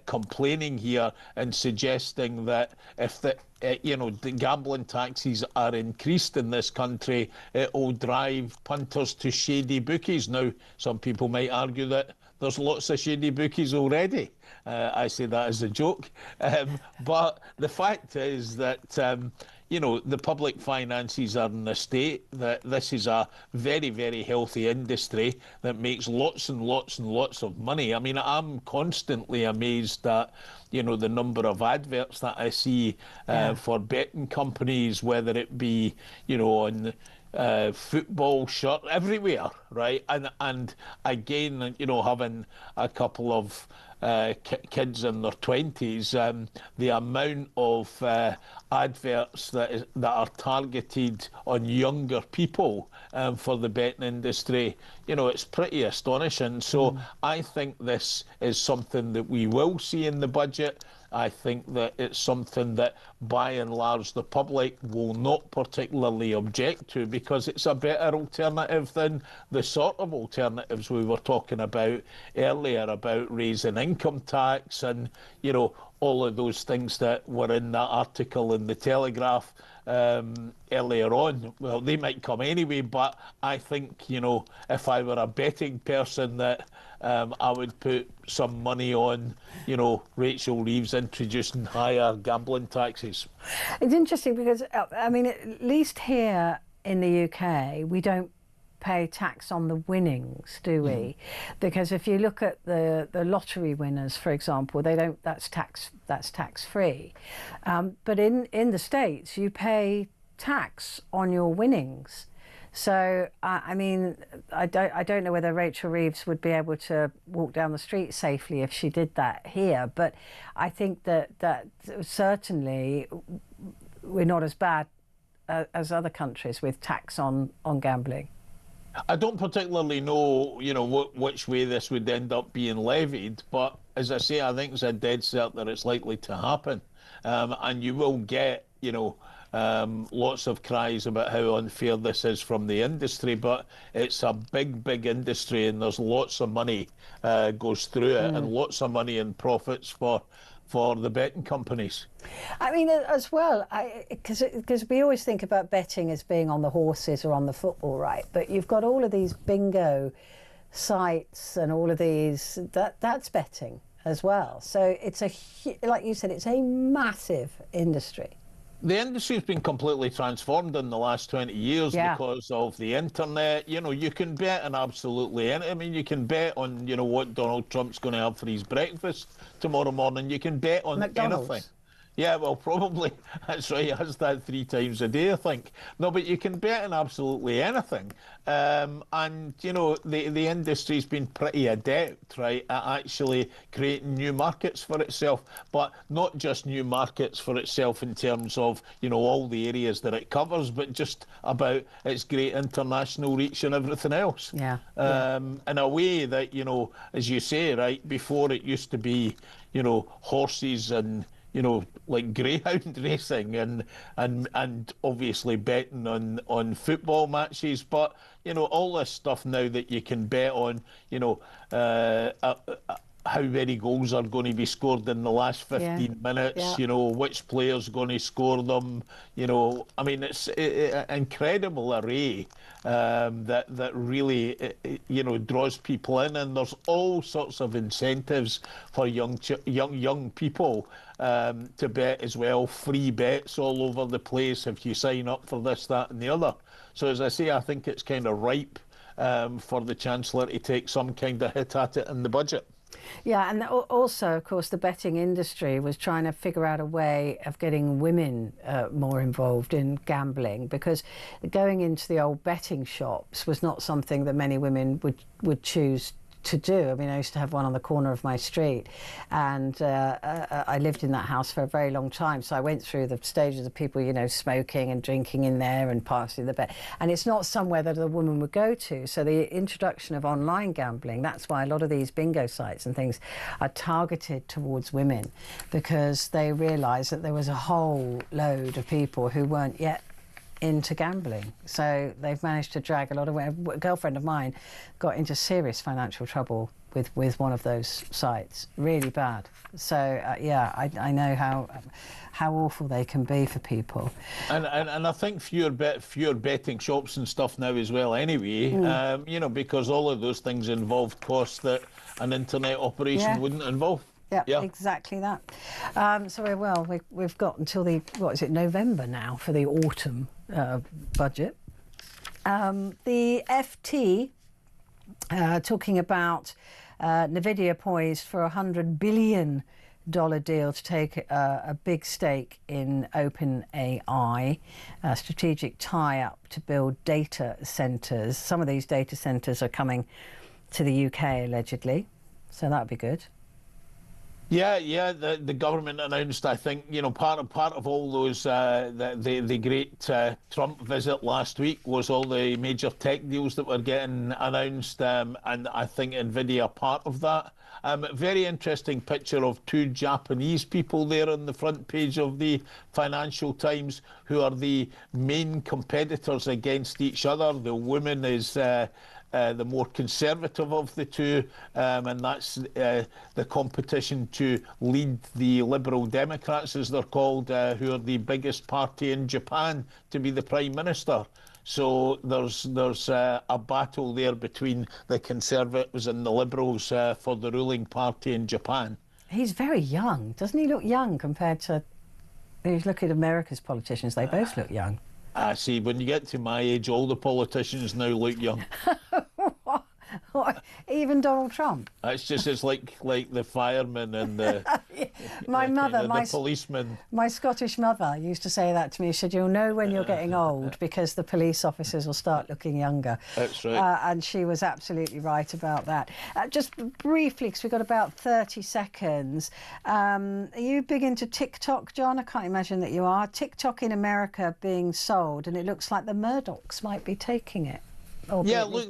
complaining here and suggesting that if the the gambling taxes are increased in this country, it will drive punters to shady bookies. Now, some people might argue that there's lots of shady bookies already. I say that as a joke. But the fact is that, the public finances are in a state that this is a very, very healthy industry that makes lots and lots and lots of money. I mean, I'm constantly amazed at, the number of adverts that I see for betting companies, whether it be, on football shirt everywhere, right? And again, having a couple of kids in their 20s, the amount of adverts that are targeted on younger people for the betting industry, it's pretty astonishing. So I think this is something that we will see in the budget. I think that it's something that, by and large, the public will not particularly object to, because it's a better alternative than the sort of alternatives we were talking about earlier, about raising income tax and, all of those things that were in that article in the Telegraph earlier on. Well, they might come anyway, but I think, if I were a betting person, that I would put some money on, Rachel Reeves introducing higher gambling taxes.
It's interesting because, I mean, at least here in the UK, we don't pay tax on the winnings, do we? Because if you look at the lottery winners, for example, they don't. That's tax free. But in the States, you pay tax on your winnings. So I mean, I don't know whether Rachel Reeves would be able to walk down the street safely if she did that here. But I think that certainly we're not as bad as other countries with tax on gambling.
I don't particularly know, which way this would end up being levied, but as I say, I think it's a dead cert that it's likely to happen. And you will get, lots of cries about how unfair this is from the industry, but it's a big, big industry, and there's lots of money goes through it, and lots of money in profits for the betting companies.
I mean, as well, because we always think about betting as being on the horses or on the football, right? But you've got all of these bingo sites and all of these, that's betting as well. So it's like you said, it's a massive industry.
The industry's been completely transformed in the last 20 years because of the internet. You can bet on absolutely anything. I mean, you can bet on, what Donald Trump's going to have for his breakfast tomorrow morning. You can bet on
McDonald's.
anything. Yeah, well, probably. That's right. He has that 3 times a day, I think. No, but you can bet on absolutely anything. And, the industry's been pretty adept, right, at actually creating new markets for itself, but not just new markets for itself in terms of, all the areas that it covers, but just about its great international reach and everything else. In a way that, as you say, right, before it used to be, horses and, like greyhound racing and obviously betting on football matches, but all this stuff now that you can bet on, how many goals are going to be scored in the last 15 minutes, which player's going to score them, I mean, it's an incredible array that really, draws people in, and there's all sorts of incentives for young people to bet as well, free bets all over the place if you sign up for this, that and the other. So as I say, I think it's kind of ripe for the Chancellor to take some kind of hit at it in the budget.
Yeah, and also, of course, the betting industry was trying to figure out a way of getting women more involved in gambling, because going into the old betting shops was not something that many women would choose to do. I mean, I used to have one on the corner of my street, and I lived in that house for a very long time. So I went through the stages of people, you know, smoking and drinking in there and passing the bed. And it's not somewhere that a woman would go to. So the introduction of online gambling, that's why a lot of these bingo sites and things are targeted towards women, because they realise that there was a whole load of people who weren't yet into gambling. So they've managed to drag a lot of women. A girlfriend of mine got into serious financial trouble with one of those sites, really bad. So yeah, I know how awful they can be for people.
And I think fewer betting shops and stuff now as well anyway, you know, because all of those things involved costs that an internet operation wouldn't involve.
Yeah, exactly that. So we've got until November now for the autumn budget. The FT talking about Nvidia poised for a $100 billion deal to take a big stake in OpenAI, a strategic tie-up to build data centres. Some of these data centres are coming to the UK allegedly, so that would be good.
Yeah. The government announced, I think, you know, part of all those the great Trump visit last week was all the major tech deals that were getting announced, and I think Nvidia part of that. Very interesting picture of two Japanese people there on the front page of the Financial Times, who are the main competitors against each other. The woman is the more conservative of the two, and that's the competition to lead the Liberal Democrats, as they're called, who are the biggest party in Japan, to be the Prime Minister. So there's a battle there between the Conservatives and the Liberals for the ruling party in Japan.
He's very young. Doesn't he look young compared to... If you look at America's politicians, they both look young.
See, when you get to my age, all the politicians now look young.
What? Even Donald Trump?
It's like the firemen and the the policemen.
My Scottish mother used to say that to me. She said, "You'll know when you're getting old because the police officers will start looking younger."
That's right.
And she was absolutely right about that. Just briefly, because we've got about 30 seconds. Are you big into TikTok, John? I can't imagine that you are. TikTok in America being sold, and it looks like the Murdochs might be taking it.
Yeah, look,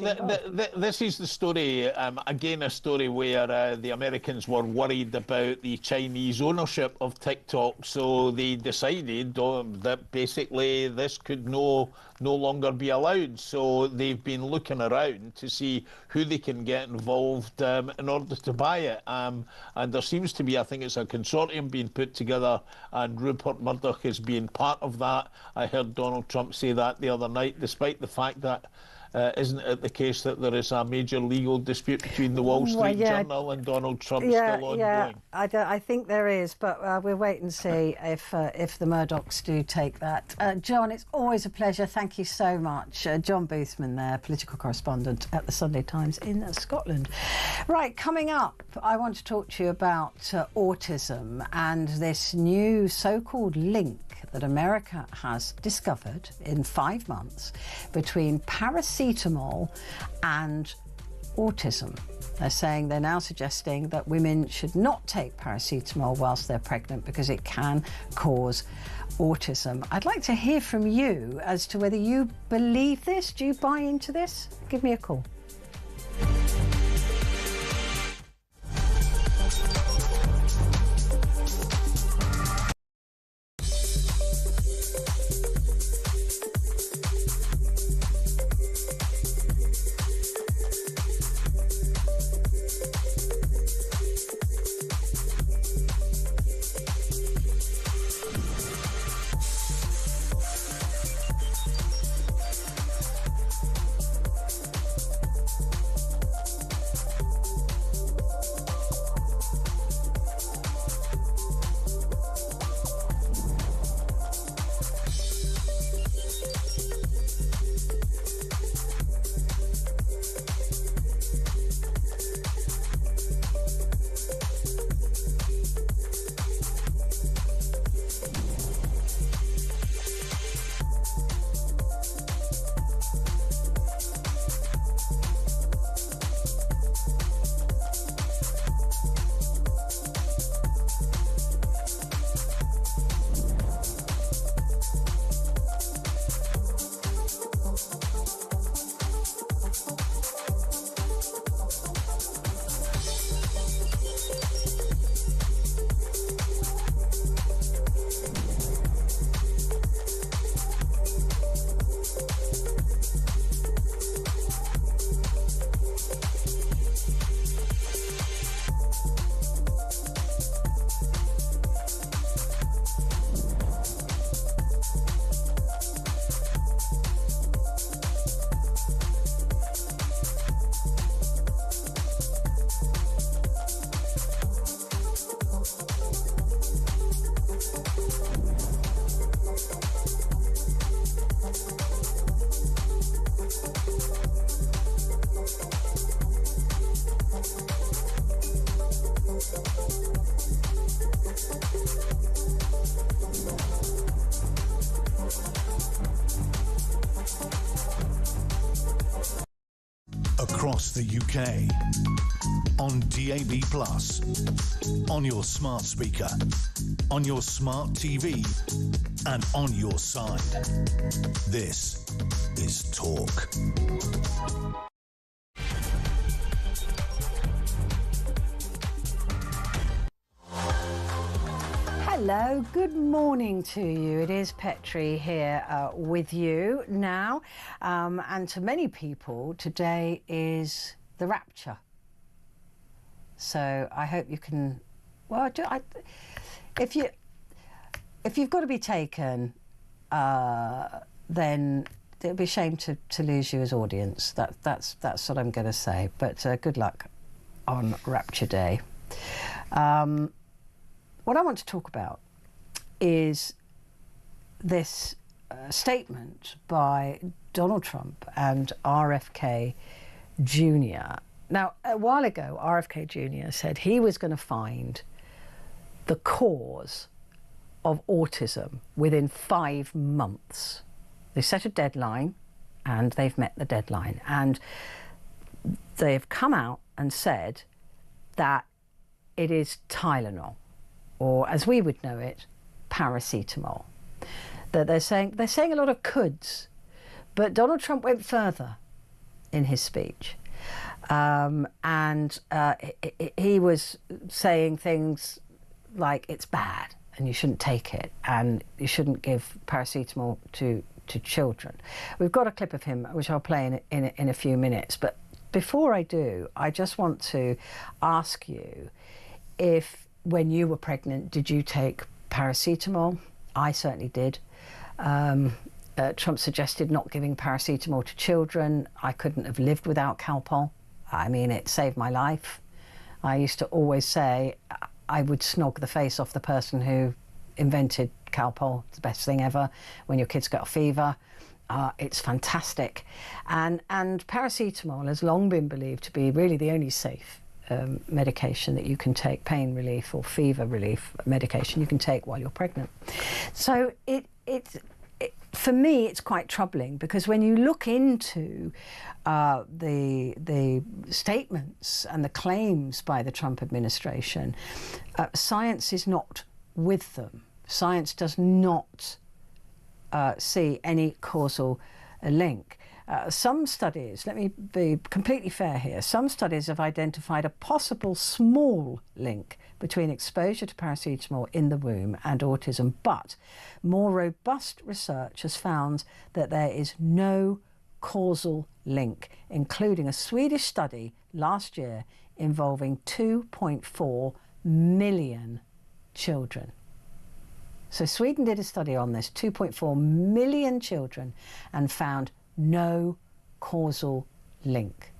this is the story, again, a story where the Americans were worried about the Chinese ownership of TikTok, so they decided that basically this could no longer be allowed. So they've been looking around to see who they can get involved in order to buy it. And there seems to be, I think it's a consortium being put together, and Rupert Murdoch is being part of that. I heard Donald Trump say that the other night, despite the fact that isn't it the case that there is a major legal dispute between the Wall Street Journal and Donald Trump still ongoing?
Yeah, I think there is, but we'll wait and see if the Murdochs do take that. John, it's always a pleasure. Thank you so much. John Boothman there, political correspondent at the Sunday Times in Scotland. Right, coming up, I want to talk to you about autism and this new so-called link that America has discovered in 5 months between paracetamol and autism. They're now suggesting that women should not take paracetamol whilst they're pregnant because it can cause autism. I'd like to hear from you as to whether you believe this. Do you buy into this? Give me a call.
across the UK, on DAB+, on your smart speaker, on your smart TV, and on your side. This is Talk.
Hello, good morning to you. It is Petrie here with you now. And to many people, today is the Rapture. So I hope you can, well, if you've got to be taken, then it would be a shame to lose you as audience. That's what I'm going to say. But good luck on Rapture Day. What I want to talk about is this statement by Donald Trump and RFK Jr. Now, a while ago, RFK Jr. said he was going to find the cause of autism within 5 months. They set a deadline, and they've met the deadline. And they've come out and said that it is Tylenol, or as we would know it, paracetamol. That they're saying a lot of coulds, but Donald Trump went further in his speech, and he was saying things like it's bad and you shouldn't take it and you shouldn't give paracetamol to children. We've got a clip of him which I'll play in a few minutes, but before I do, I just want to ask you if, when you were pregnant, did you take paracetamol? I certainly did. Trump suggested not giving paracetamol to children. I couldn't have lived without Calpol. I mean, it saved my life. I used to always say I would snog the face off the person who invented Calpol. It's the best thing ever. When your kids got a fever, it's fantastic. And paracetamol has long been believed to be really the only safe medication that you can take, pain relief or fever relief medication you can take while you're pregnant. So for me, it's quite troubling, because when you look into the statements and the claims by the Trump administration, science is not with them. Science does not see any causal link. Some studies, let me be completely fair here, some studies have identified a possible small link between exposure to paracetamol in the womb and autism, but more robust research has found that there is no causal link, including a Swedish study last year involving 2.4 million children. So Sweden did a study on this, 2.4 million children, and found no causal link.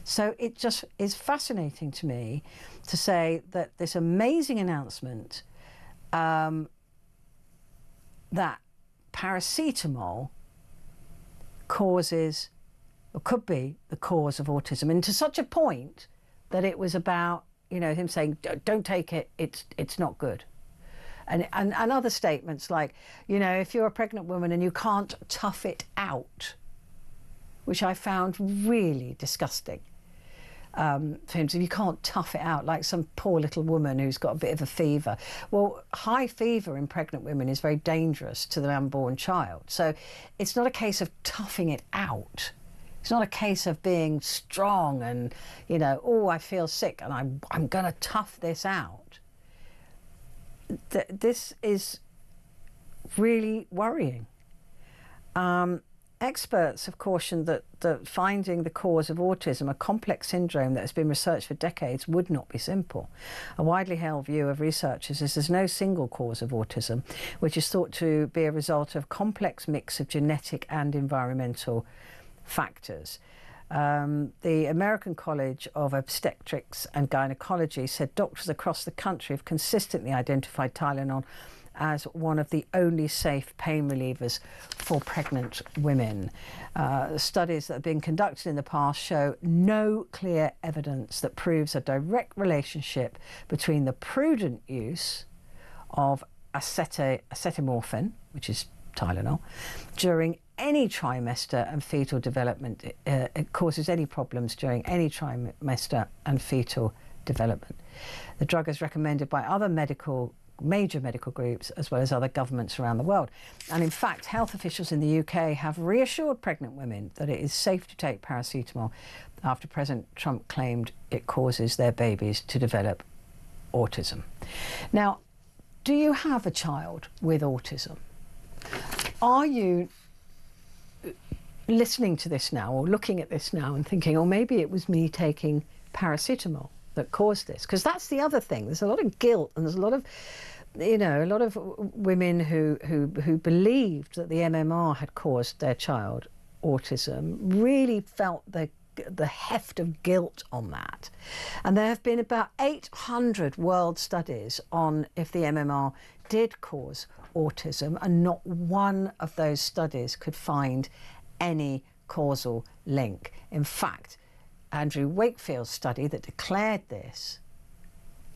So it just is fascinating to me to say that this amazing announcement that paracetamol causes, or could be, the cause of autism, and to such a point that it was about, you know, him saying, don't take it, it's not good. And other statements like, you know, if you're a pregnant woman and you can't tough it out, which I found really disgusting. For him, so you can't tough it out, like some poor little woman who's got a bit of a fever. Well, high fever in pregnant women is very dangerous to the unborn child. So it's not a case of toughing it out. It's not a case of being strong and, you know, oh, I feel sick and I'm going to tough this out. This is really worrying. Experts have cautioned that finding the cause of autism, a complex syndrome that has been researched for decades, would not be simple. A widely held view of researchers is there's no single cause of autism, which is thought to be a result of complex mix of genetic and environmental factors. The American College of Obstetrics and Gynecology said doctors across the country have consistently identified Tylenol as one of the only safe pain relievers for pregnant women. Studies that have been conducted in the past show no clear evidence that proves a direct relationship between the prudent use of acetaminophen, which is Tylenol, during any trimester and fetal development. It causes any problems during any trimester and fetal development. The drug is recommended by other major medical groups as well as other governments around the world. And in fact, health officials in the UK have reassured pregnant women that it is safe to take paracetamol after President Trump claimed it causes their babies to develop autism. Now, do you have a child with autism? Are you listening to this now or looking at this now and thinking, oh, maybe it was me taking paracetamol that caused this? Because that's the other thing. There's a lot of guilt, and there's a lot of, you know, a lot of women who believed that the MMR had caused their child autism really felt the heft of guilt on that. And there have been about 800 world studies on if the MMR did cause autism, and not one of those studies could find any causal link. In fact, Andrew Wakefield's study that declared this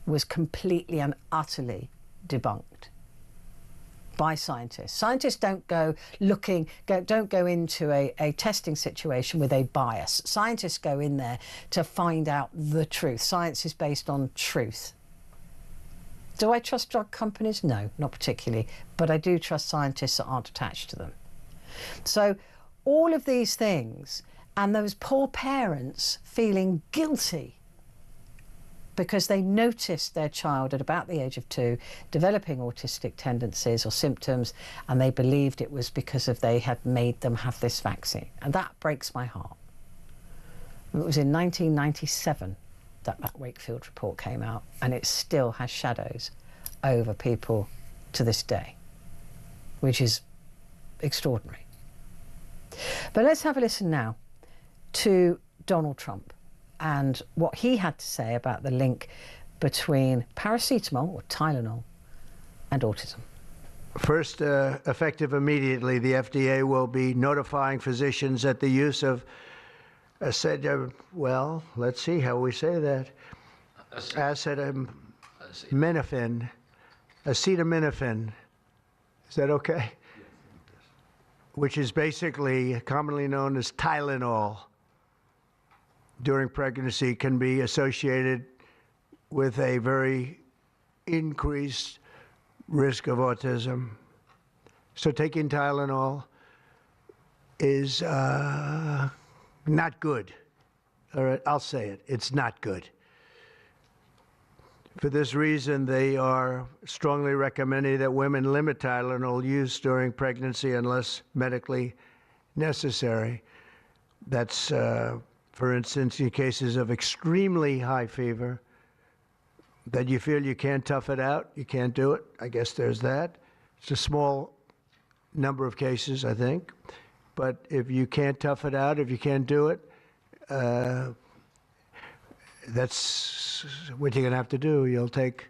was completely and utterly debunked by scientists. Scientists don't go into a testing situation with a bias. Scientists go in there to find out the truth. Science is based on truth. Do I trust drug companies? No, not particularly. But I do trust scientists that aren't attached to them. So all of these things, and those poor parents feeling guilty because they noticed their child at about the age of 2 developing autistic tendencies or symptoms, and they believed it was because they had made them have this vaccine. And that breaks my heart. It was in 1997 that Wakefield report came out, and it still has shadows over people to this day, which is extraordinary. But let's have a listen now to Donald Trump and what he had to say about the link between paracetamol or Tylenol and autism.
First, effective immediately, the FDA will be notifying physicians that the use of well, let's see how we say that. Acetaminophen. Is that okay? Which is basically commonly known as Tylenol, during pregnancy can be associated with a very increased risk of autism. So taking Tylenol is not good. All right, I'll say it. It's not good. For this reason, they are strongly recommending that women limit Tylenol use during pregnancy unless medically necessary. That's, for instance, in cases of extremely high fever, that you feel you can't tough it out, you can't do it. I guess there's that. It's a small number of cases, I think. But if you can't tough it out, if you can't do it, that's what you're going to have to do. You'll take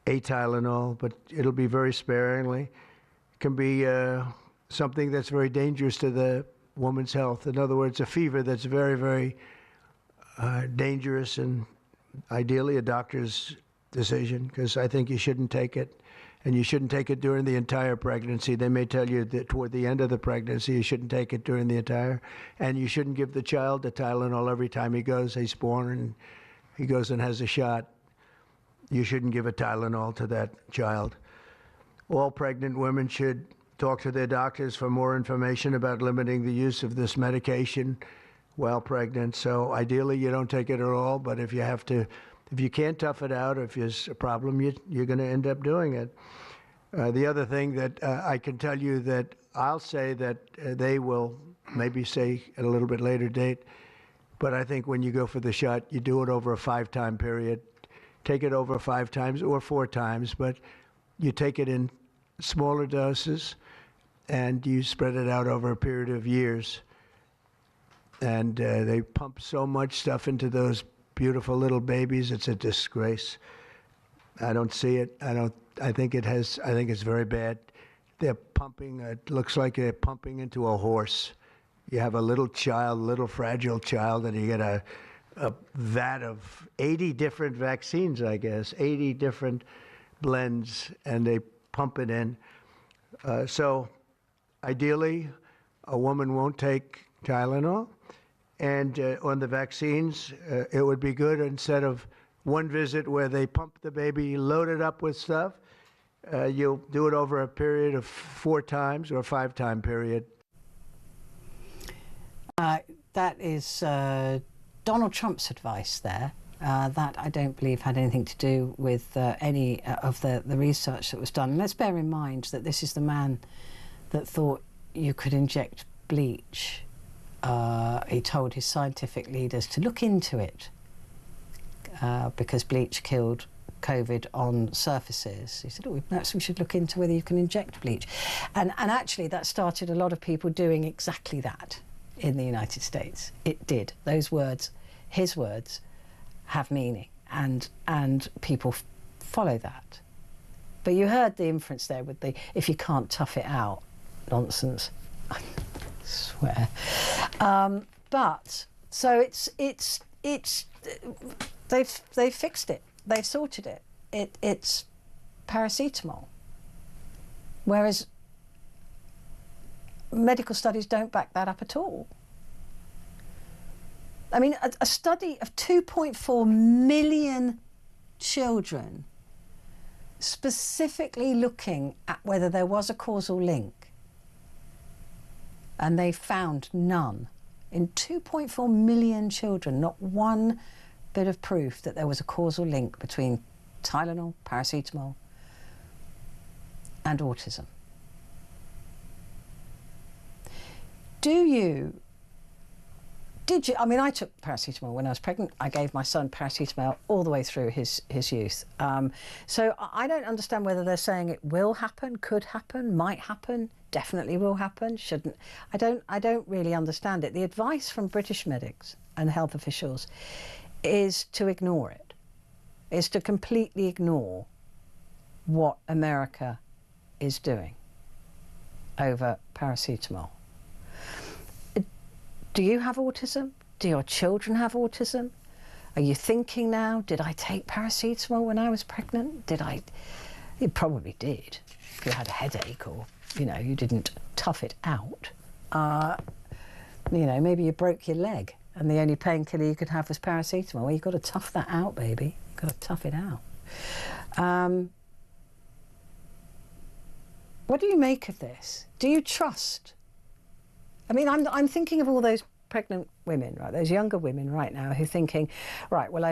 a Tylenol, but it'll be very sparingly. It can be something that's very dangerous to the woman's health. In other words, a fever that's very, very dangerous, and ideally a doctor's decision, because I think you shouldn't take it. And you shouldn't take it during the entire pregnancy. They may tell you that toward the end of the pregnancy, you shouldn't take it during the entire. And you shouldn't give the child the Tylenol every time he's born and he goes and has a shot. You shouldn't give a Tylenol to that child. All pregnant women should talk to their doctors for more information about limiting the use of this medication while pregnant. So ideally, you don't take it at all. But if you can't tough it out, if there's a problem, you're going to end up doing it. The other thing that I can tell you that I'll say that they will maybe say at a little bit later date, but I think when you go for the shot, you do it over a 5-time period. Take it over 5 times or 4 times, but you take it in smaller doses and you spread it out over a period of years. And they pump so much stuff into those beautiful little babies. It's a disgrace. I don't see it. I think it's very bad. They're pumping, it looks like they're pumping into a horse. You have a little child, little fragile child, and you get a vat of 80 different vaccines, I guess, 80 different blends, and they pump it in. So ideally, a woman won't take Tylenol. And on the vaccines, it would be good instead of one visit where they pump the baby, load it up with stuff, you'll do it over a period of 4 times or a 5-time period.
That is Donald Trump's advice there. That I don't believe had anything to do with any of the research that was done. And let's bear in mind that this is the man that thought you could inject bleach. He told his scientific leaders to look into it because bleach killed COVID on surfaces. He said, oh, perhaps we should look into whether you can inject bleach. And actually that started a lot of people doing exactly that in the United States. It did. Those words, his words, have meaning, and people follow that. But you heard the inference there with the if you can't tough it out nonsense. I swear. But so it's they've fixed it. They've sorted it. It's paracetamol. Whereas medical studies don't back that up at all. I mean, a study of 2.4 million children specifically looking at whether there was a causal link, and they found none. In 2.4 million children, not one bit of proof that there was a causal link between Tylenol, paracetamol, and autism. Did you? I mean, I took paracetamol when I was pregnant. I gave my son paracetamol all the way through his youth. So I don't understand whether they're saying it will happen, could happen, might happen, definitely will happen, shouldn't. I don't really understand it. The advice from British medics and health officials is to ignore it, is to completely ignore what America is doing over paracetamol. Do you have autism? Do your children have autism? Are you thinking now, did I take paracetamol when I was pregnant? You probably did. If you had a headache or, you didn't tough it out. Maybe you broke your leg and the only painkiller you could have was paracetamol. Well, you've got to tough that out, baby. You've got to tough it out. What do you make of this? Do you trust? I mean, I'm thinking of all those pregnant women, right? Those younger women right now who are thinking, right, well,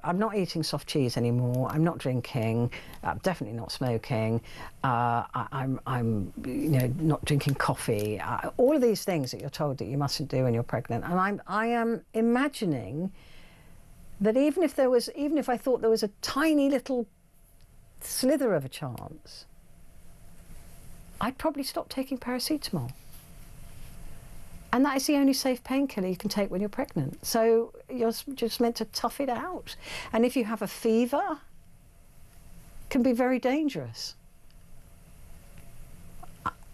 I'm not eating soft cheese anymore. I'm not drinking. I'm definitely not smoking. I'm not drinking coffee. All of these things that you're told that you mustn't do when you're pregnant. And I am imagining that even if I thought there was a tiny little slither of a chance, I'd probably stop taking paracetamol. And that is the only safe painkiller you can take when you're pregnant. So you're just meant to tough it out. And if you have a fever, it can be very dangerous.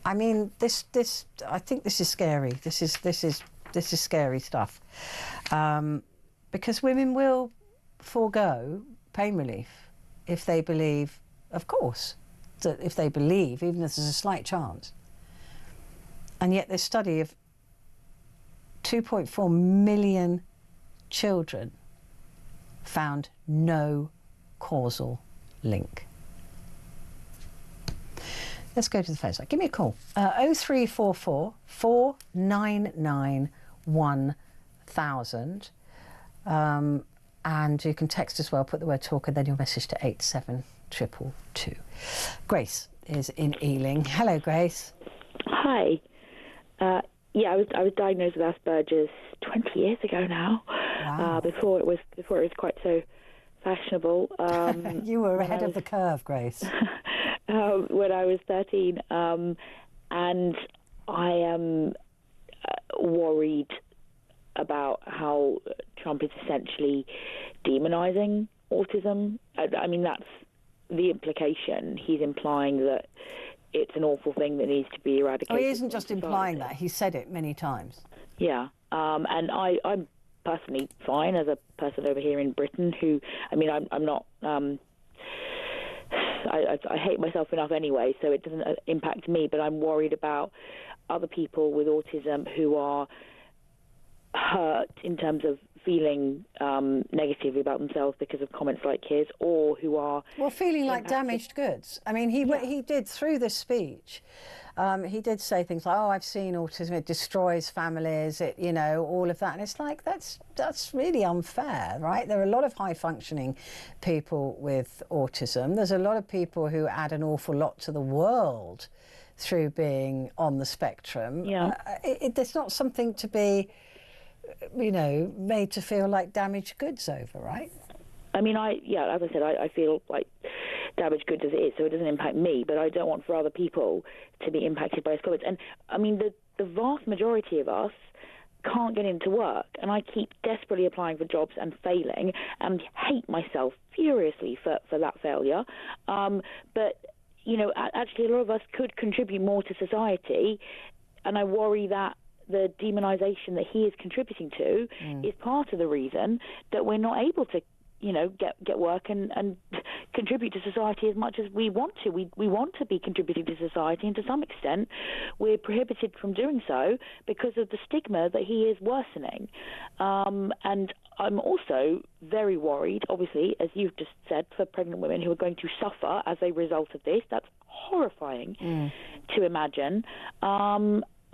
I mean, I think this is scary. This is scary stuff. Because women will forego pain relief if they believe, of course, that if they believe, even if there's a slight chance. And yet this study of 2.4 million children found no causal link. Let's go to the phone line. Give me a call. 0344 499 1000. And you can text as well, put the word talk and then your message to 87222. Grace is in Ealing. Hello, Grace.
Hi. I was diagnosed with Asperger's 20 years ago now.
Wow.
Before it was quite so fashionable.
You were ahead of the curve, Grace.
When I was 13, and I am worried about how Trump is essentially demonizing autism. I mean, that's the implication. He's implying that it's an awful thing that needs to be eradicated.
Oh, he isn't just implying that. He said it many times.
Yeah. And I'm personally fine as a person over here in Britain who, I mean, I'm not I hate myself enough anyway, so it doesn't impact me, but I'm worried about other people with autism who are hurt in terms of feeling negatively about themselves because of comments like his, or who are
feeling like damaged goods. I mean, he did through this speech. He did say things like, "Oh, I've seen autism; it destroys families. It, all of that." And it's like that's really unfair, right? There are a lot of high-functioning people with autism. There's a lot of people who add an awful lot to the world through being on the spectrum.
Yeah,
it's not something to be, made to feel like damaged goods over, right?
I mean, as I said, I feel like damaged goods as it is, so it doesn't impact me, but I don't want for other people to be impacted by his comments. And I mean, the vast majority of us can't get into work, and I keep desperately applying for jobs and failing, and hate myself furiously for that failure. But actually, a lot of us could contribute more to society, and I worry that the demonisation that he is contributing to is part of the reason that we're not able to get work and contribute to society as much as we want to. We want to be contributing to society, and to some extent we're prohibited from doing so because of the stigma that he is worsening. And I'm also very worried, obviously, as you've just said, for pregnant women who are going to suffer as a result of this. That's horrifying to imagine.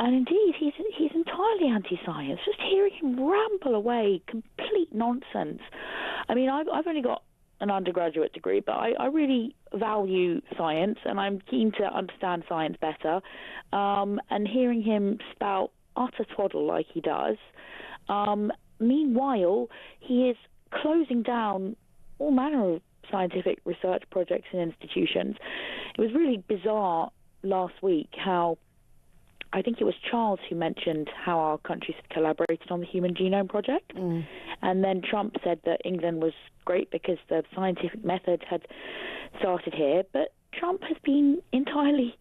And indeed, he's entirely anti-science. Just hearing him ramble away, complete nonsense. I mean, I've only got an undergraduate degree, but I really value science, and I'm keen to understand science better. And hearing him spout utter twaddle like he does, meanwhile, he is closing down all manner of scientific research projects and institutions. It was really bizarre last week how, I think it was Charles who mentioned how our countries had collaborated on the Human Genome Project. And then Trump said that England was great because the scientific method had started here. But Trump has been entirely,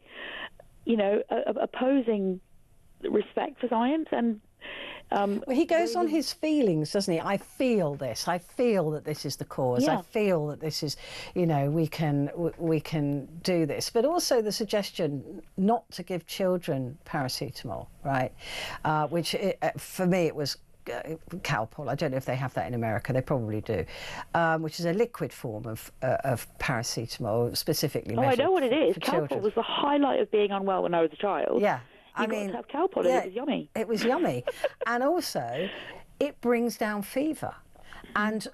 opposing respect for science. And
he goes on his feelings, doesn't he? I feel this. I feel that this is the cause.
Yeah.
I feel that this is, we can do this. But also the suggestion not to give children paracetamol, right? Which for me it was Calpol. I don't know if they have that in America. They probably do. Which is a liquid form of paracetamol, specifically.
I know what it is.
For
Calpol
children.
was the highlight of being unwell when I was a child.
Yeah.
You got to have Calpol, and it was yummy.
It was yummy. And also, it brings down fever. And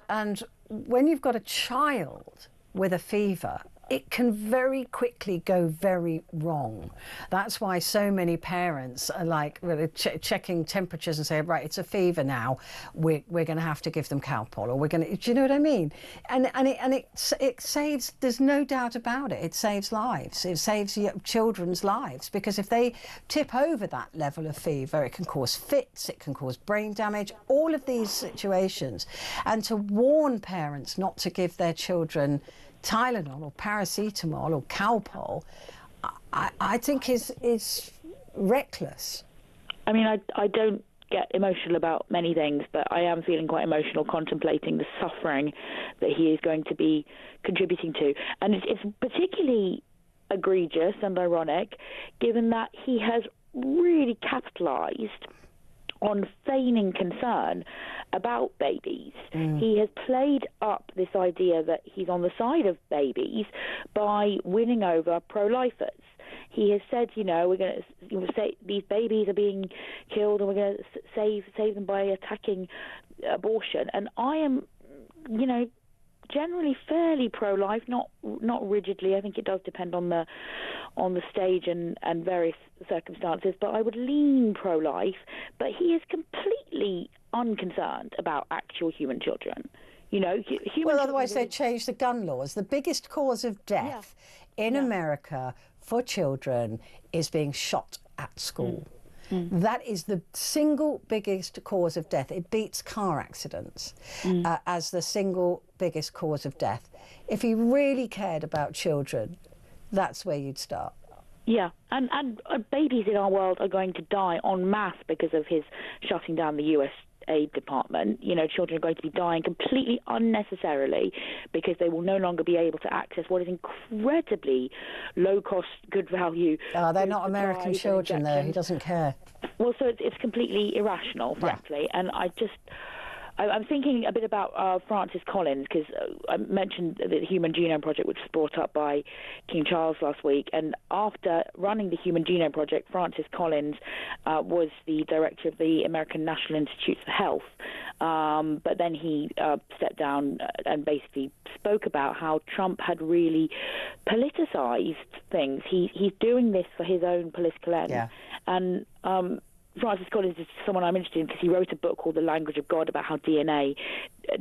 when you've got a child with a fever, it can very quickly go very wrong. That's why so many parents are like really checking temperatures and say, right, it's a fever now. We're going to have to give them Calpol, or we're going to. Do you know what I mean? And it saves. There's no doubt about it. It saves lives. It saves children's lives, because if they tip over that level of fever, it can cause fits. It can cause brain damage. All of these situations, and to warn parents not to give their children Tylenol or paracetamol or Calpol, I think is reckless.
I mean, I don't get emotional about many things, but I am feeling quite emotional contemplating the suffering that he is going to be contributing to. And it's particularly egregious and ironic, given that he has really capitalised on feigning concern about babies. He has played up this idea that he's on the side of babies by winning over pro-lifers. He has said, we're going to say these babies are being killed, and we're going to save them by attacking abortion. And I am, generally fairly pro-life, not rigidly. I think it does depend on the stage and various circumstances, but I would lean pro-life. But he is completely unconcerned about actual human children.
Well, otherwise they'd change the gun laws. The biggest cause of death in America for children is being shot at school. That is the single biggest cause of death. It beats car accidents as the single biggest cause of death. If he really cared about children, that's where you'd start.
Yeah, and babies in our world are going to die en masse because of his shutting down the US aid department. You know, children are going to be dying completely unnecessarily because they will no longer be able to access what is incredibly low cost, good value.
Oh, they're not American children, though. He doesn't care.
Well, so it's completely irrational, frankly. Yeah. And I'm thinking a bit about Francis Collins, because I mentioned the Human Genome Project, which was brought up by King Charles last week. And after running the Human Genome Project, Francis Collins was the director of the American National Institutes for Health. But then he stepped down and basically spoke about how Trump had really politicized things. He's doing this for his own political ends. Yeah. And Francis Collins is someone I'm interested in because he wrote a book called The Language of God about how DNA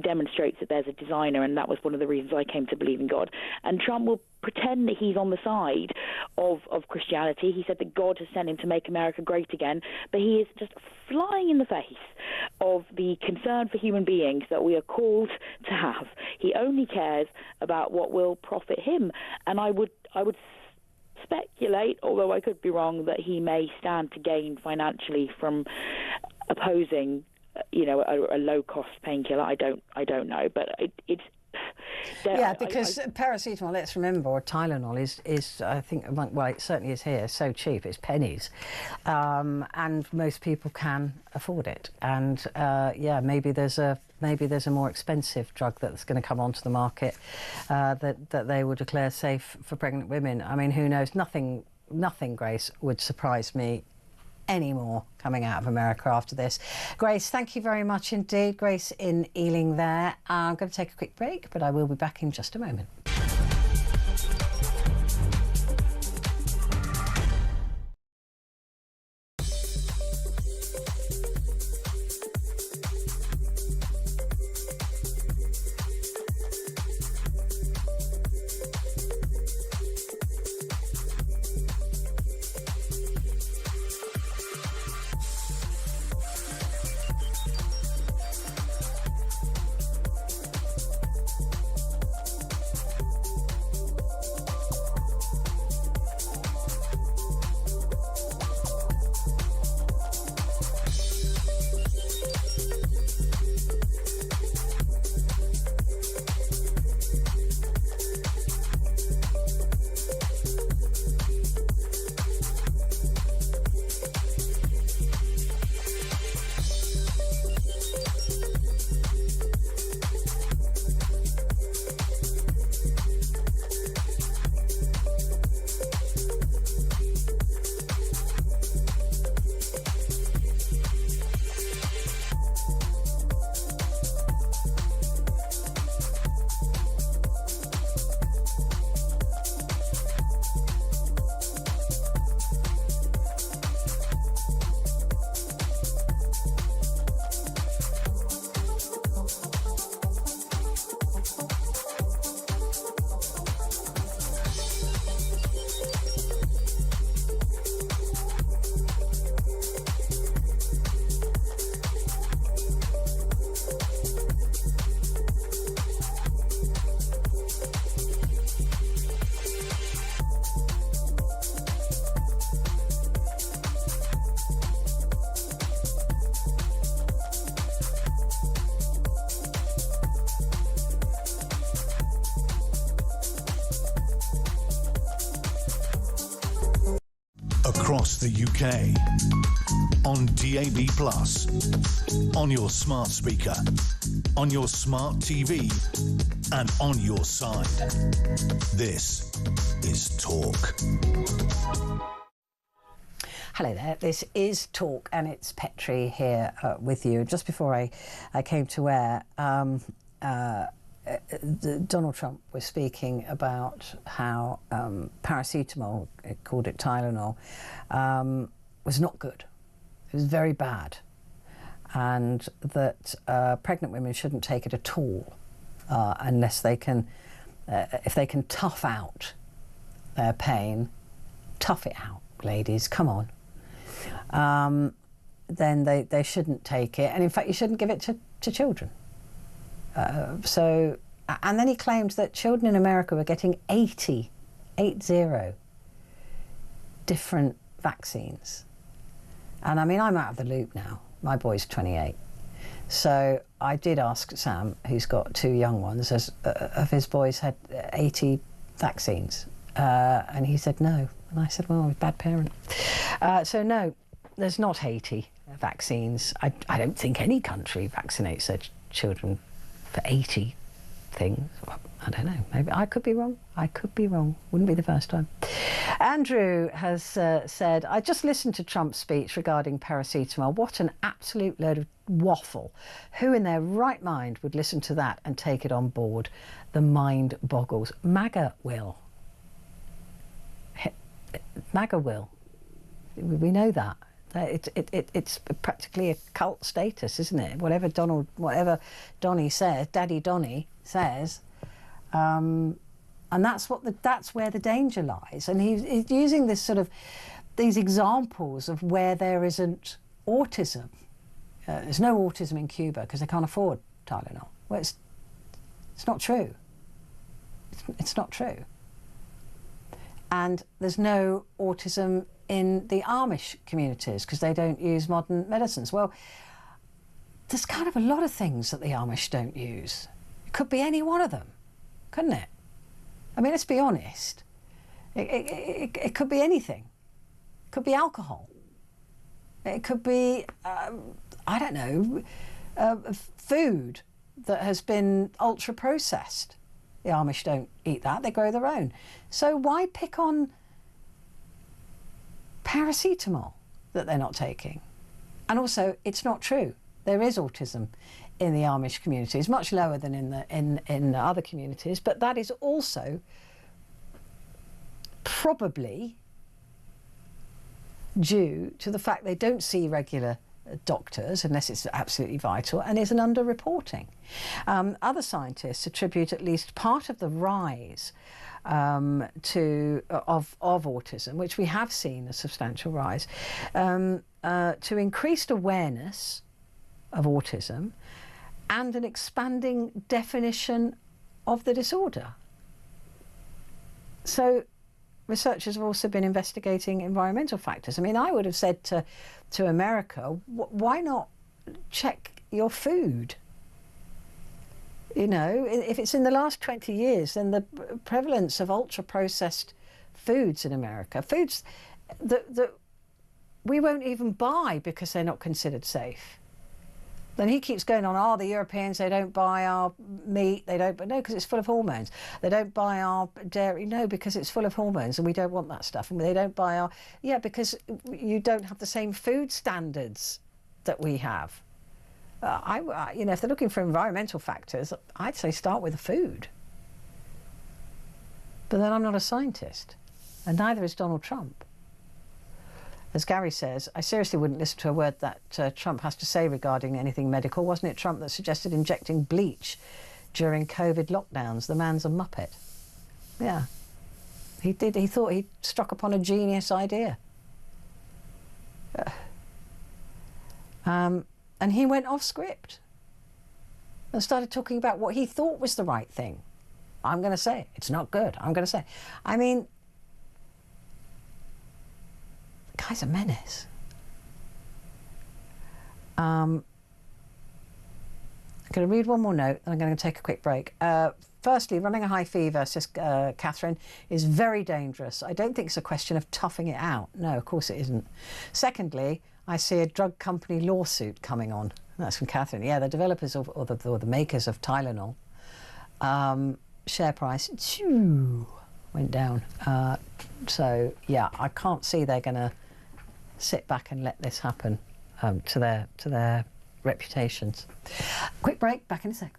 demonstrates that there's a designer, and that was one of the reasons I came to believe in God. And Trump will pretend that he's on the side of Christianity. He said that God has sent him to make America great again, but he is just flying in the face of the concern for human beings that we are called to have. He only cares about what will profit him, and I would speculate, although I could be wrong, that he may stand to gain financially from opposing, a low-cost painkiller. I don't know, but it's.
Because paracetamol, let's remember, or Tylenol is I think, well, it certainly is here, so cheap, it's pennies, and most people can afford it. And maybe there's a more expensive drug that's going to come onto the market that they will declare safe for pregnant women. I mean, who knows? Nothing, Grace, would surprise me anymore coming out of America after this. Grace, thank you very much indeed. Grace in Ealing there. I'm going to take a quick break, but I will be back in just a moment.
Across the UK, on DAB+, on your smart speaker, on your smart TV, and on your side. This is Talk.
Hello there, this is Talk, and it's Petrie here with you. Just before I came to air, Donald Trump was speaking about how paracetamol, it called it Tylenol, was not good. It was very bad, and that pregnant women shouldn't take it at all unless they can, if they can tough out their pain, tough it out, ladies, come on. Then they shouldn't take it, and in fact you shouldn't give it to children. And then he claimed that children in America were getting 80 different vaccines. And I mean, I'm out of the loop now. My boy's 28. So I did ask Sam, who's got 2 young ones, have his boys had 80 vaccines? And he said no. And I said, well, I'm a bad parent. So no, there's not 80 vaccines. I don't think any country vaccinates their children for 80 things. I don't know. Maybe I could be wrong. I could be wrong. Wouldn't be the first time. Andrew has said, I just listened to Trump's speech regarding paracetamol. What an absolute load of waffle. Who in their right mind would listen to that and take it on board? The mind boggles. MAGA will. MAGA will. We know that. It's practically a cult status, isn't it? Whatever Donny says, Daddy Donny says, and that's where the danger lies. And he's using these examples of where there isn't autism. There's no autism in Cuba because they can't afford Tylenol. Well, it's not true. It's not true. And there's no autism in the Amish communities because they don't use modern medicines. Well, there's kind of a lot of things that the Amish don't use. It could be any one of them, couldn't it? I mean, let's be honest. It could be anything. It could be alcohol. It could be, I don't know, food that has been ultra-processed. The Amish don't eat that, they grow their own. So why pick on paracetamol that they're not taking? And also, it's not true. There is autism in the Amish community. It's much lower than in other communities, but that is also probably due to the fact they don't see regular doctors unless it's absolutely vital, and is an underreporting. Other scientists attribute at least part of the rise of autism, which we have seen a substantial rise, to increased awareness of autism and an expanding definition of the disorder. So researchers have also been investigating environmental factors. I mean, I would have said to America, why not check your food? You know, if it's in the last 20 years, then the prevalence of ultra-processed foods in America, foods that we won't even buy because they're not considered safe. Then he keeps going on, the Europeans, they don't buy our meat, but no, because it's full of hormones. They don't buy our dairy, no, because it's full of hormones and we don't want that stuff. And they don't buy because you don't have the same food standards that we have. If they're looking for environmental factors, I'd say start with the food. But then I'm not a scientist, and neither is Donald Trump. As Gary says, I seriously wouldn't listen to a word that Trump has to say regarding anything medical. Wasn't it Trump that suggested injecting bleach during COVID lockdowns? The man's a muppet. Yeah, he did. He thought he struck upon a genius idea. And he went off script and started talking about what he thought was the right thing. I'm going to say it. It's not good. I'm going to say it. I mean, the guy's a menace. I'm going to read one more note and I'm going to take a quick break. Firstly, running a high fever, says Catherine, is very dangerous. I don't think it's a question of toughing it out. No, of course it isn't. Secondly, I see a drug company lawsuit coming on. That's from Catherine. Yeah, the developers or the makers of Tylenol. Share price went down. So yeah, I can't see they're going to sit back and let this happen to their reputations. Quick break. Back in a sec.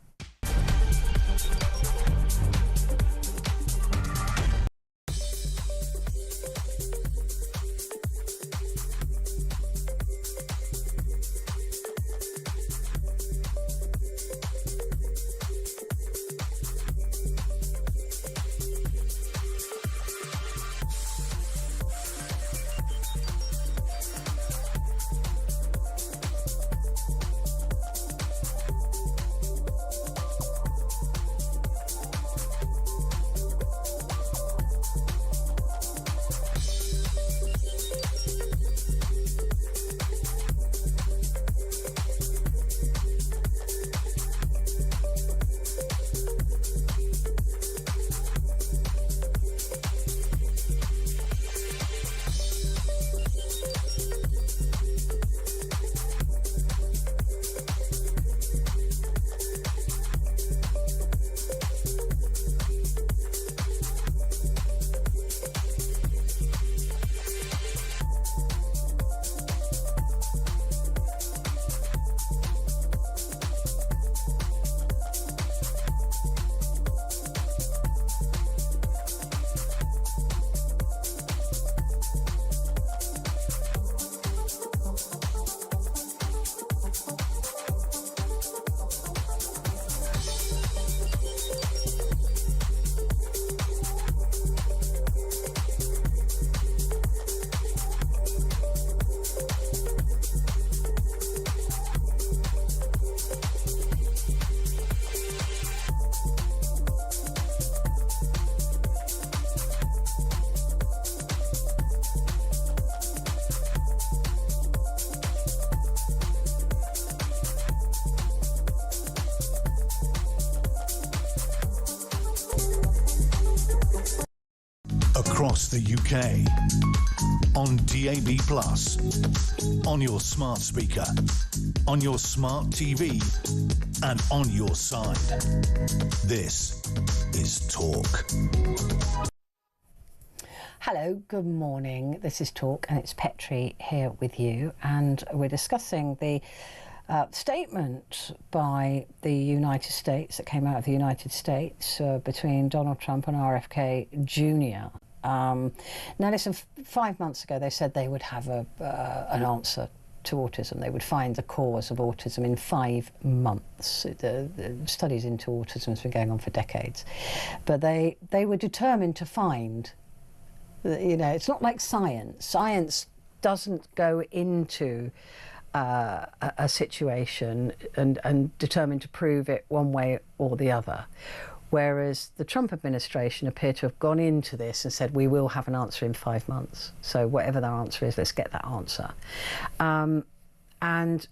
across the UK, on DAB+, on your smart speaker, on your smart TV, and on your side. This is Talk.
Hello, good morning. This is Talk, and it's Petrie here with you, and we're discussing the statement by the United States that came out of the United States between Donald Trump and RFK Jr. Now, listen, 5 months ago they said they would have an answer to autism. They would find the cause of autism in 5 months. The studies into autism has been going on for decades, but they were determined to find. You know, it's not like science. Science doesn't go into a situation and determine to prove it one way or the other. Whereas the Trump administration appear to have gone into this and said, we will have an answer in 5 months. So whatever their answer is, let's get that answer. And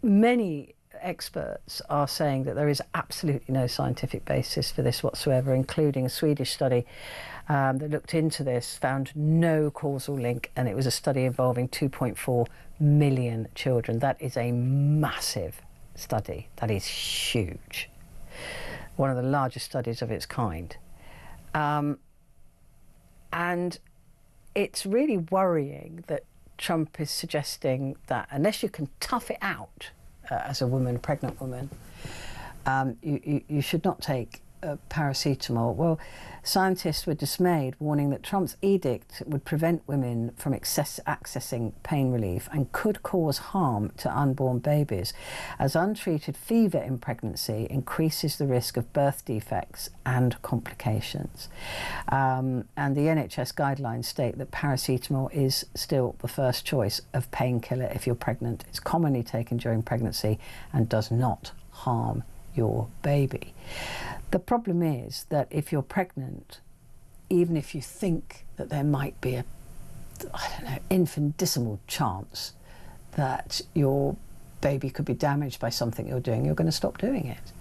many experts are saying that there is absolutely no scientific basis for this whatsoever, including a Swedish study that looked into this, found no causal link, and it was a study involving 2.4 million children. That is a massive study. That is huge. One of the largest studies of its kind. And it's really worrying that Trump is suggesting that unless you can tough it out as a woman, a pregnant woman, you should not take paracetamol. Well, scientists were dismayed, warning that Trump's edict would prevent women from accessing pain relief and could cause harm to unborn babies, as untreated fever in pregnancy increases the risk of birth defects and complications. And the NHS guidelines state that paracetamol is still the first choice of painkiller if you're pregnant. It's commonly taken during pregnancy and does not harm your baby. The problem is that if you're pregnant, even if you think that there might be infinitesimal chance that your baby could be damaged by something you're doing, you're going to stop doing it.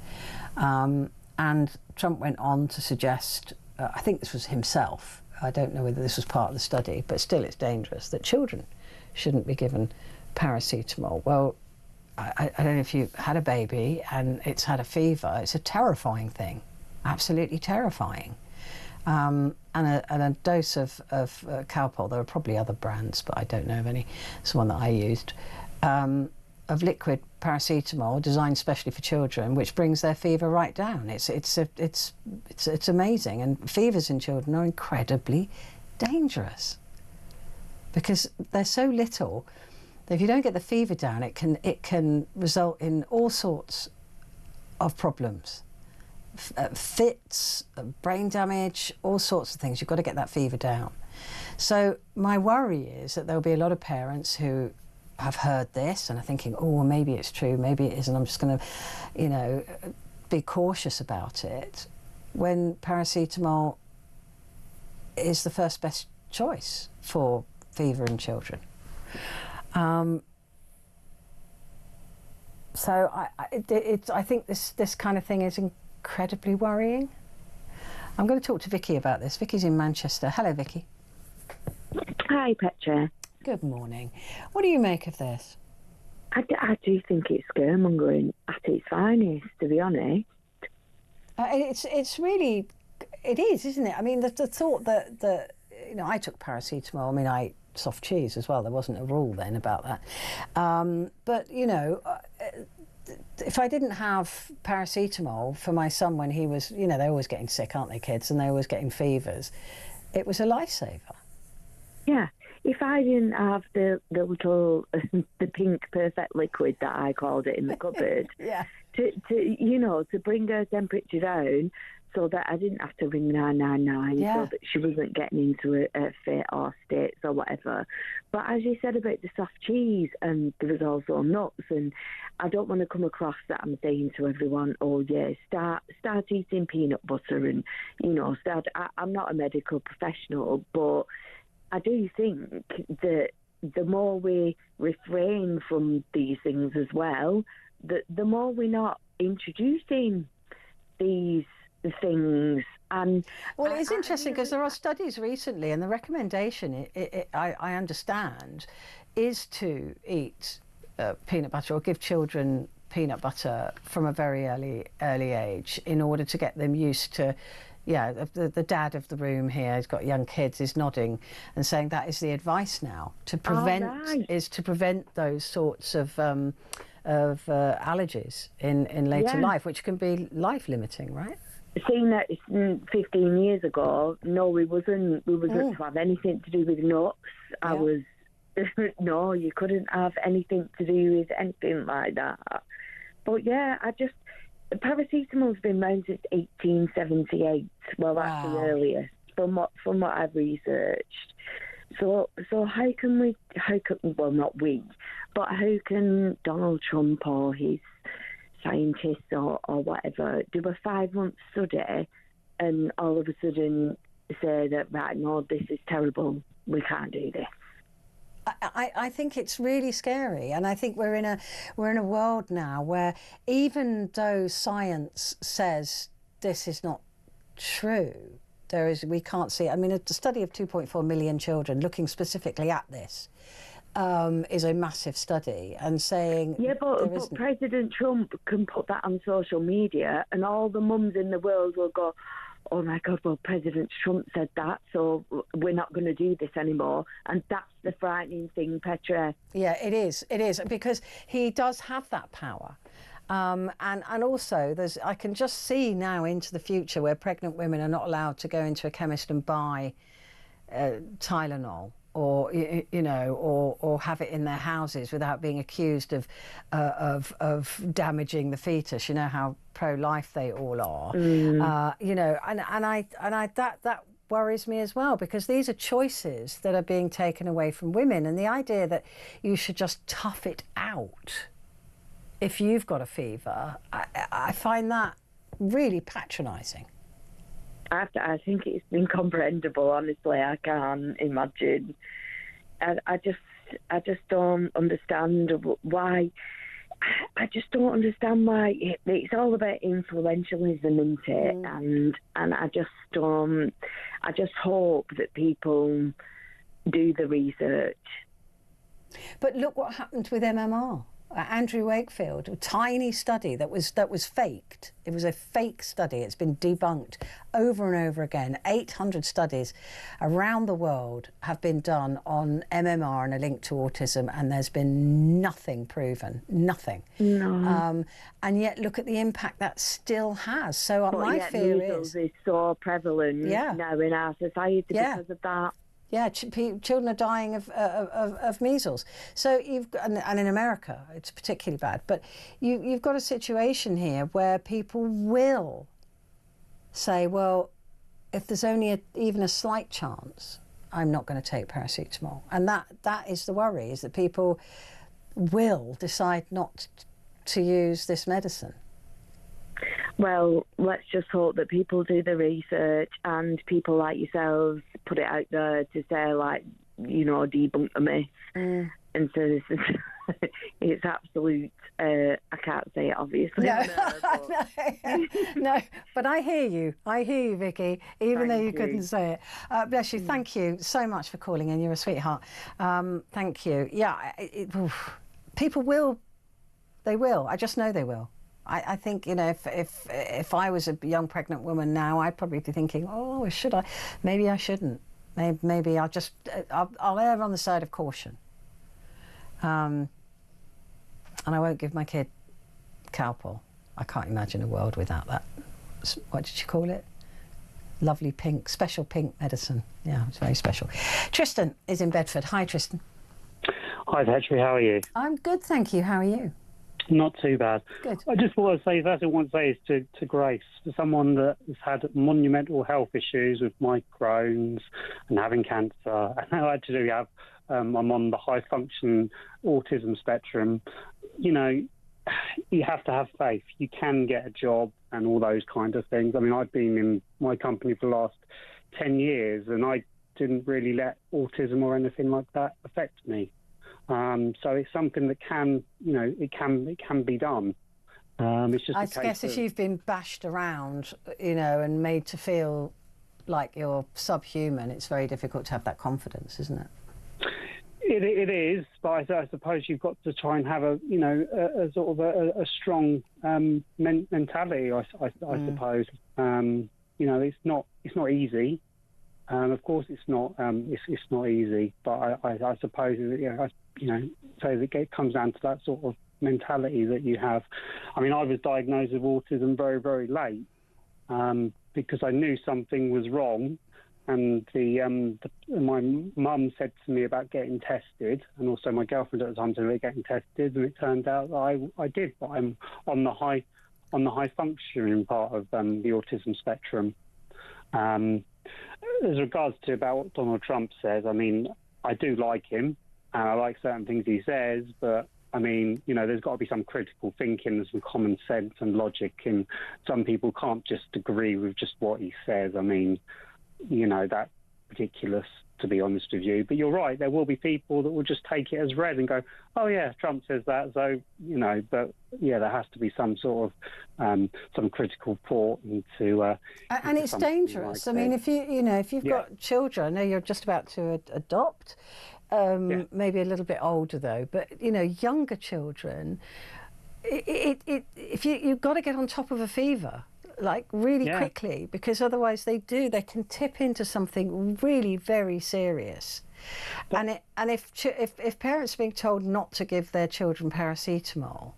And Trump went on to suggest, I think this was himself, I don't know whether this was part of the study, but still it's dangerous, that children shouldn't be given paracetamol. Well, I don't know if you had a baby and it's had a fever. It's a terrifying thing, absolutely terrifying. And a dose of Calpol, there are probably other brands, but I don't know of any. It's the one that I used, of liquid paracetamol designed specially for children, which brings their fever right down. It's amazing, and fevers in children are incredibly dangerous because they're so little. If you don't get the fever down, it can result in all sorts of problems, fits, brain damage, all sorts of things. You've got to get that fever down. So my worry is that there'll be a lot of parents who have heard this and are thinking, oh, well, maybe it's true, maybe it isn't. I'm just going to, be cautious about it, when paracetamol is the first best choice for fever in children. So I think this kind of thing is incredibly worrying. I'm going to talk to Vicky about this. Vicky's in Manchester. Hello, Vicky.
Hi, Petra.
Good morning. What do you make of this?
I do think it's scaremongering at its finest, to be honest.
It's really, it is, isn't it? I mean, the thought that I took paracetamol. I mean, I soft cheese as well. There wasn't a rule then about that. But, if I didn't have paracetamol for my son when he was, they're always getting sick, aren't they, kids? And they're always getting fevers. It was a lifesaver.
Yeah. If I didn't have the little, the pink perfect liquid that I called it in the cupboard,
yeah,
to bring her temperature down, so that I didn't have to ring 999,
yeah,
so that she wasn't getting into a fit or states or whatever. But as you said about the soft cheese, and there was also nuts, and I don't want to come across that I'm saying to everyone, oh yeah, start eating peanut butter, and I'm not a medical professional, but I do think that the more we refrain from these things as well, the more we're not introducing these things. And
well, it's interesting because there are studies recently, and the recommendation, I understand, is to eat peanut butter or give children peanut butter from a very early age in order to get them used to. Yeah, the dad of the room here has got young kids, is nodding and saying that is the advice now to prevent to prevent those sorts of allergies in later life, which can be life limiting, right?
Seeing that 15 years ago, no, we wasn't to have anything to do with nuts. No, you couldn't have anything to do with anything like that. But yeah, Paracetamol's been around since 1878. Well, that's the earliest from what I've researched. So how can not we, but how can Donald Trump or his scientists or whatever do a 5-month study and all of a sudden say that, right, no, this is terrible, we can't do this?
I think it's really scary, and I think we're in a world now where even though science says this is not true, we can't see it. I mean, a study of 2.4 million children looking specifically at this is a massive study, and saying
but President Trump can put that on social media, and all the mums in the world will go, oh my God, well, President Trump said that, so we're not going to do this anymore. And that's the frightening thing, Petra.
Yeah, it is, because he does have that power. And also, I can just see now into the future where pregnant women are not allowed to go into a chemist and buy Tylenol, or or have it in their houses without being accused of damaging the fetus. You know how pro-life they all are. That worries me as well, because these are choices that are being taken away from women, and the idea that you should just tough it out if you've got a fever, I find that really patronising.
I think it's incomprehensible, honestly. I can't imagine. I just don't understand why. I just don't understand why it's all about influentialism, isn't it? And I just hope that people do the research.
But look what happened with MMR. Andrew Wakefield, a tiny study that was faked. It was a fake study. It's been debunked over and over again. 800 studies around the world have been done on MMR and a link to autism, and there's been nothing proven. Nothing.
No.
And yet, look at the impact that still has. So my fear is
so prevalent now in our society because of that.
Yeah, children are dying of measles. So and in America it's particularly bad. But you've got a situation here where people will say, well, if there's only even a slight chance, I'm not going to take paracetamol. And that is the worry, is that people will decide not to use this medicine.
Well, let's just hope that people do the research and people like yourselves put it out there to say, like, debunk the myth. And so this is, it's absolute, I can't say it, obviously.
No, but I hear you, Vicky, even though you couldn't say it. Bless you, thank you so much for calling in, you're a sweetheart. Thank you. Yeah, people will, I just know they will. I think, if I was a young pregnant woman now, I'd probably be thinking, oh, should I? Maybe I shouldn't. Maybe I'll just, I'll err on the side of caution. And I won't give my kid Calpol. I can't imagine a world without that. What did you call it? Lovely pink, special pink medicine. Yeah, it's very special. Tristan is in Bedford. Hi, Tristan.
Hi, Petrie. How are you?
I'm good, thank you. How are you?
Not too bad.
Good.
I just want to say, first I want to say is to Grace, for someone that has had monumental health issues with my Crohn's and having cancer, and I actually have, I'm on the high function autism spectrum. You have to have faith. You can get a job and all those kind of things. I mean, I've been in my company for the last 10 years and I didn't really let autism or anything like that affect me. So it's something that can, it can be done. It's just
I
a case
guess if
of,
you've been bashed around, you know, and made to feel like you're subhuman, it's very difficult to have that confidence, isn't it?
It is, but I suppose you've got to try and have a sort of a strong mentality. I suppose you know, it's not easy. Of course, it's not easy. But I suppose so it comes down to that sort of mentality that you have. I mean, I was diagnosed with autism very, very late because I knew something was wrong. And my mum said to me about getting tested, and also my girlfriend at the time said about getting tested, and it turned out that I did, but I'm on the high functioning part of the autism spectrum. As regards to about what Donald Trump says, I mean, I do like him, and I like certain things he says, but I mean, you know, there's got to be some critical thinking and some common sense and logic, and some people can't just agree with just what he says. I mean, you know, that's ridiculous, to be honest with you. But you're right, there will be people that will just take it as read and go, oh yeah, Trump says that, so, you know, but yeah, there has to be some sort of some critical thought into
and it's dangerous.
Like
I mean, if you've got children, I know you're just about to adopt, maybe a little bit older though, but you know, younger children, if you've got to get on top of a fever like really quickly, because otherwise they can tip into something really very serious. But, and if parents are being told not to give their children paracetamol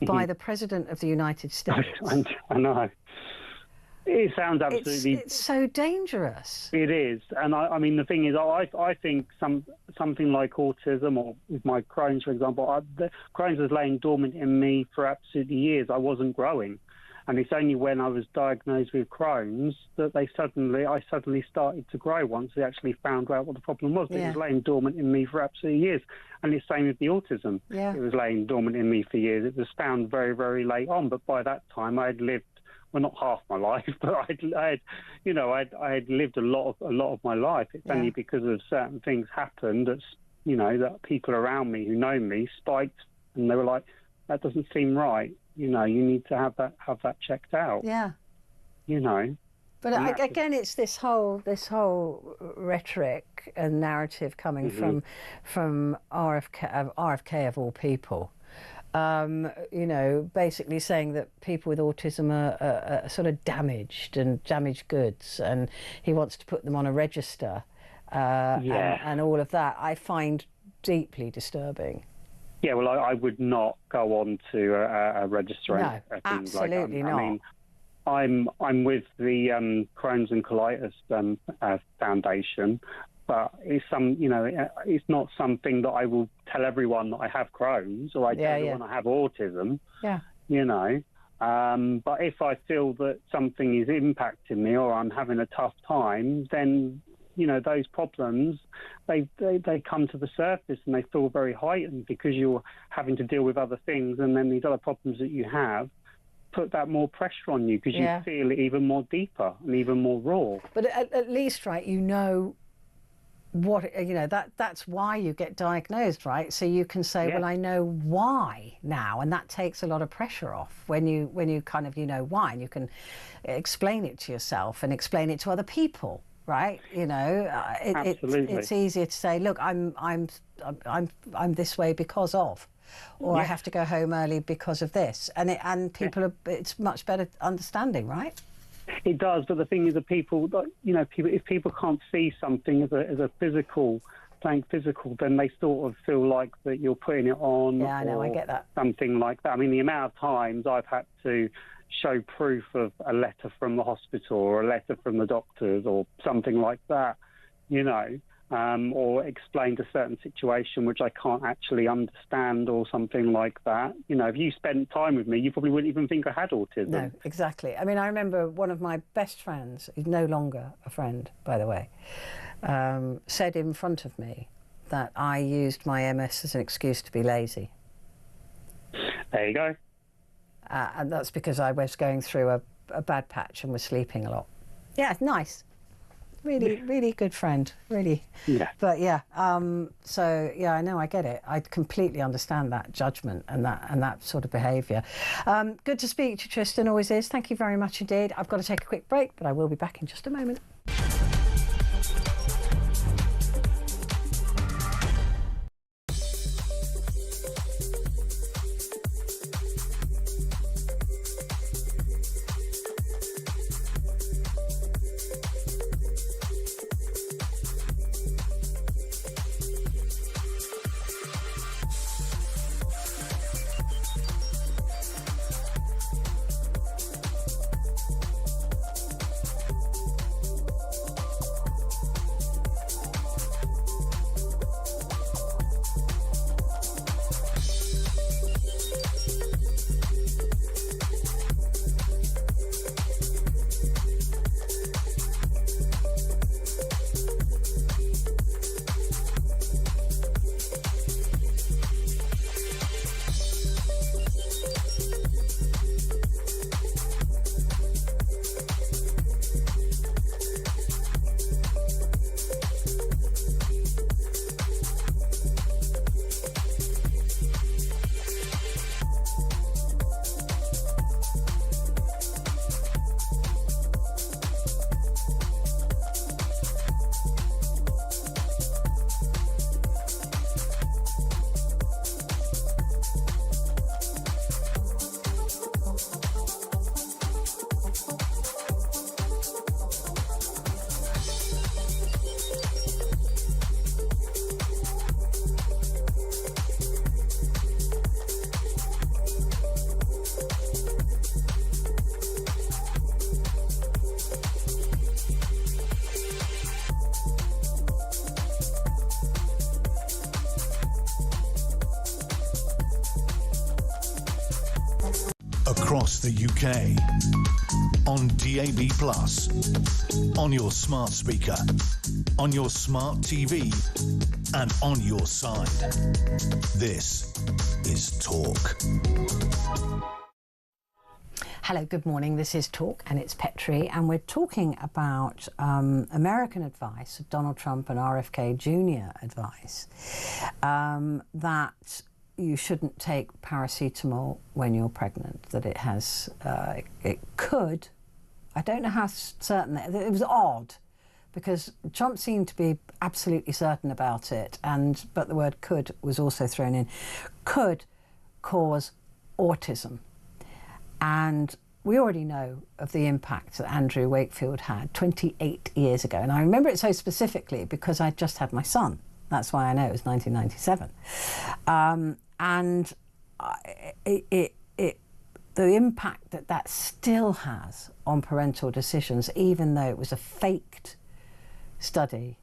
by the President of the United States,
I know. It sounds absolutely.
It's so dangerous.
It is, and I mean the thing is, I think something like autism, or with my Crohn's, for example, the Crohn's was laying dormant in me for absolutely years. I wasn't growing. And it's only when I was diagnosed with Crohn's that I suddenly started to grow once they actually found out what the problem was. It was laying dormant in me for absolutely years. And it's the same with the autism. Yeah. It was laying dormant in me for years. It was found very, very late on. But by that time, I had lived, well, not half my life, but I had lived a lot of my life. It's only because of certain things happened that people around me who know me spiked, and they were like, that doesn't seem right. You know, you need to have that checked out.
Yeah.
You know.
But again, it's this whole rhetoric and narrative coming from RFK of all people. You know, basically saying that people with autism are sort of damaged goods, and he wants to put them on a register, and all of that. I find deeply disturbing.
Yeah, well, I would not go on to a register.
No, absolutely not.
I mean, I'm with the Crohn's and Colitis Foundation, but it's not something that I will tell everyone that I have Crohn's, or I tell everyone I have autism. Yeah. You know, but if I feel that something is impacting me, or I'm having a tough time, then you know, those problems, they come to the surface, and they feel very heightened because you're having to deal with other things, and then these other problems that you have put that more pressure on you because you feel it even more deeper and even more raw.
But at least, right, you know what, you know, that's why you get diagnosed, right? So you can say, well, I know why now, and that takes a lot of pressure off when you kind of, you know why, and you can explain it to yourself and explain it to other people. Right, you know, it's easier to say, look, I'm this way because of, or I have to go home early because of this, and people it's much better understanding, right?
It does, but the thing is, that people, you know, if people can't see something as a physical, then they sort of feel like that you're putting it on.
Yeah, I know, I get that.
Something like that. I mean, the amount of times I've had to show proof of a letter from the hospital or a letter from the doctors or something like that, you know, or explained a certain situation which I can't actually understand or something like that. You know, if you spent time with me, you probably wouldn't even think I had autism.
No, exactly. I mean, I remember one of my best friends, who's no longer a friend, by the way, said in front of me that I used my MS as an excuse to be lazy.
There you go.
And that's because I was going through a bad patch and was sleeping a lot. Yeah, nice. really good friend, really.
Yeah.
But yeah, so yeah, I know, I get it. I completely understand that judgment and that sort of behaviour. Good to speak to you, Tristan, always is. Thank you very much indeed. I've got to take a quick break, but I will be back in just a moment.
Across the UK, on DAB+, on your smart speaker, on your smart TV, and on your side. This is Talk.
Hello, good morning. This is Talk, and it's Petrie, and we're talking about American advice, Donald Trump and RFK Jr. advice, that you shouldn't take paracetamol when you're pregnant, that it has, it could, I don't know how certain, it was odd, because Trump seemed to be absolutely certain about it, but the word could was also thrown in, could cause autism. And we already know of the impact that Andrew Wakefield had 28 years ago. And I remember it so specifically because I'd just had my son. That's why I know it was 1997. The impact that still has on parental decisions, even though it was a faked study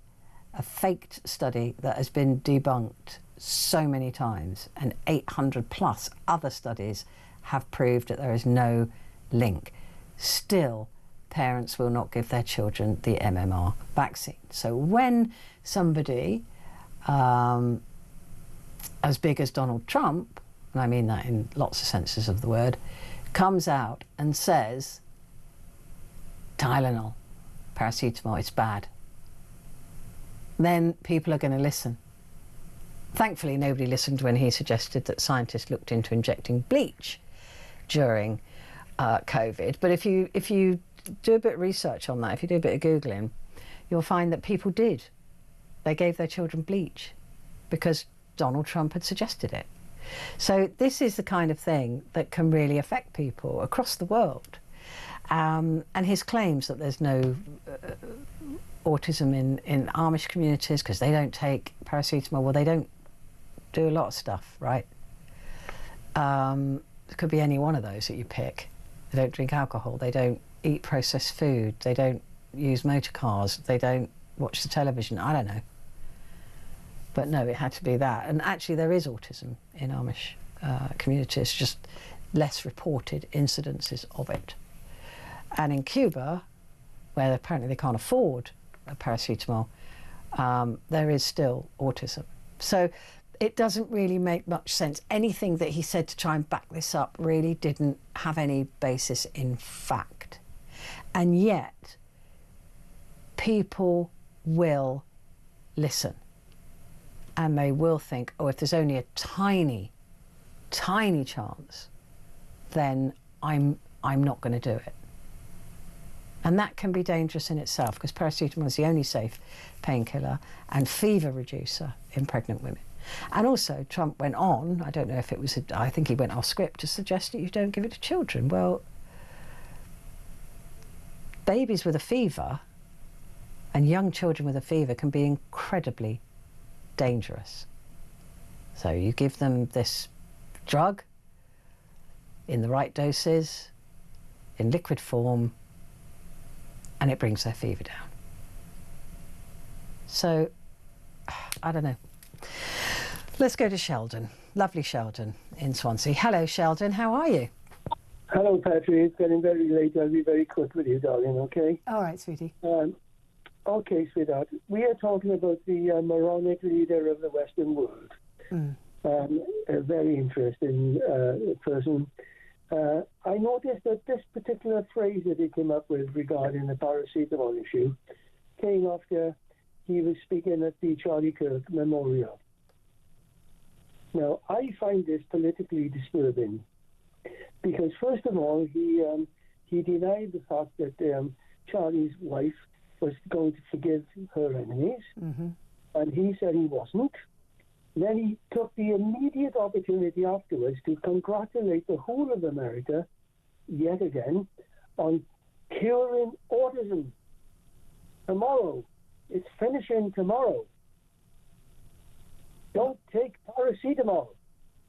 that has been debunked so many times, and 800 plus other studies have proved that there is no link. Still, parents will not give their children the MMR vaccine. So when somebody as big as Donald Trump, and I mean that in lots of senses of the word, comes out and says, Tylenol, paracetamol, it's bad, then people are going to listen. Thankfully, nobody listened when he suggested that scientists looked into injecting bleach during COVID. But if you do a bit of research on that, if you do a bit of Googling, you'll find that people did. They gave their children bleach because Donald Trump had suggested it. So this is the kind of thing that can really affect people across the world. And his claims that there's no autism in Amish communities because they don't take paracetamol, well, they don't do a lot of stuff, right? It could be any one of those that you pick. They don't drink alcohol, they don't eat processed food, they don't use motor cars, they don't watch the television, I don't know. But no, it had to be that. And actually there is autism in Amish communities, just less reported incidences of it. And in Cuba, where apparently they can't afford a paracetamol, there is still autism. So it doesn't really make much sense. Anything that he said to try and back this up really didn't have any basis in fact. And yet, people will listen. And they will think, oh, if there's only a tiny, tiny chance, then I'm not going to do it. And that can be dangerous in itself, because paracetamol is the only safe painkiller and fever reducer in pregnant women. And also, Trump went on, I don't know if it was, I think he went off script to suggest that you don't give it to children. Well, babies with a fever and young children with a fever can be incredibly dangerous. So you give them this drug in the right doses, in liquid form, and it brings their fever down. So, I don't know. Let's go to Sheldon. Lovely Sheldon in Swansea. Hello, Sheldon. How are you?
Hello, Petrie. It's getting very late. I'll be very quick with you, darling, okay?
All right, sweetie.
Okay, sweetheart. We are talking about the moronic leader of the Western world. A very interesting person. I noticed that this particular phrase that he came up with regarding the paracetamol issue came after he was speaking at the Charlie Kirk Memorial. Now, I find this politically disturbing because, first of all, he denied the fact that Charlie's wife was going to forgive her enemies, and he said he wasn't. Then he took the immediate opportunity afterwards to congratulate the whole of America, yet again, on curing autism. Tomorrow. It's finishing tomorrow. Don't take paracetamol.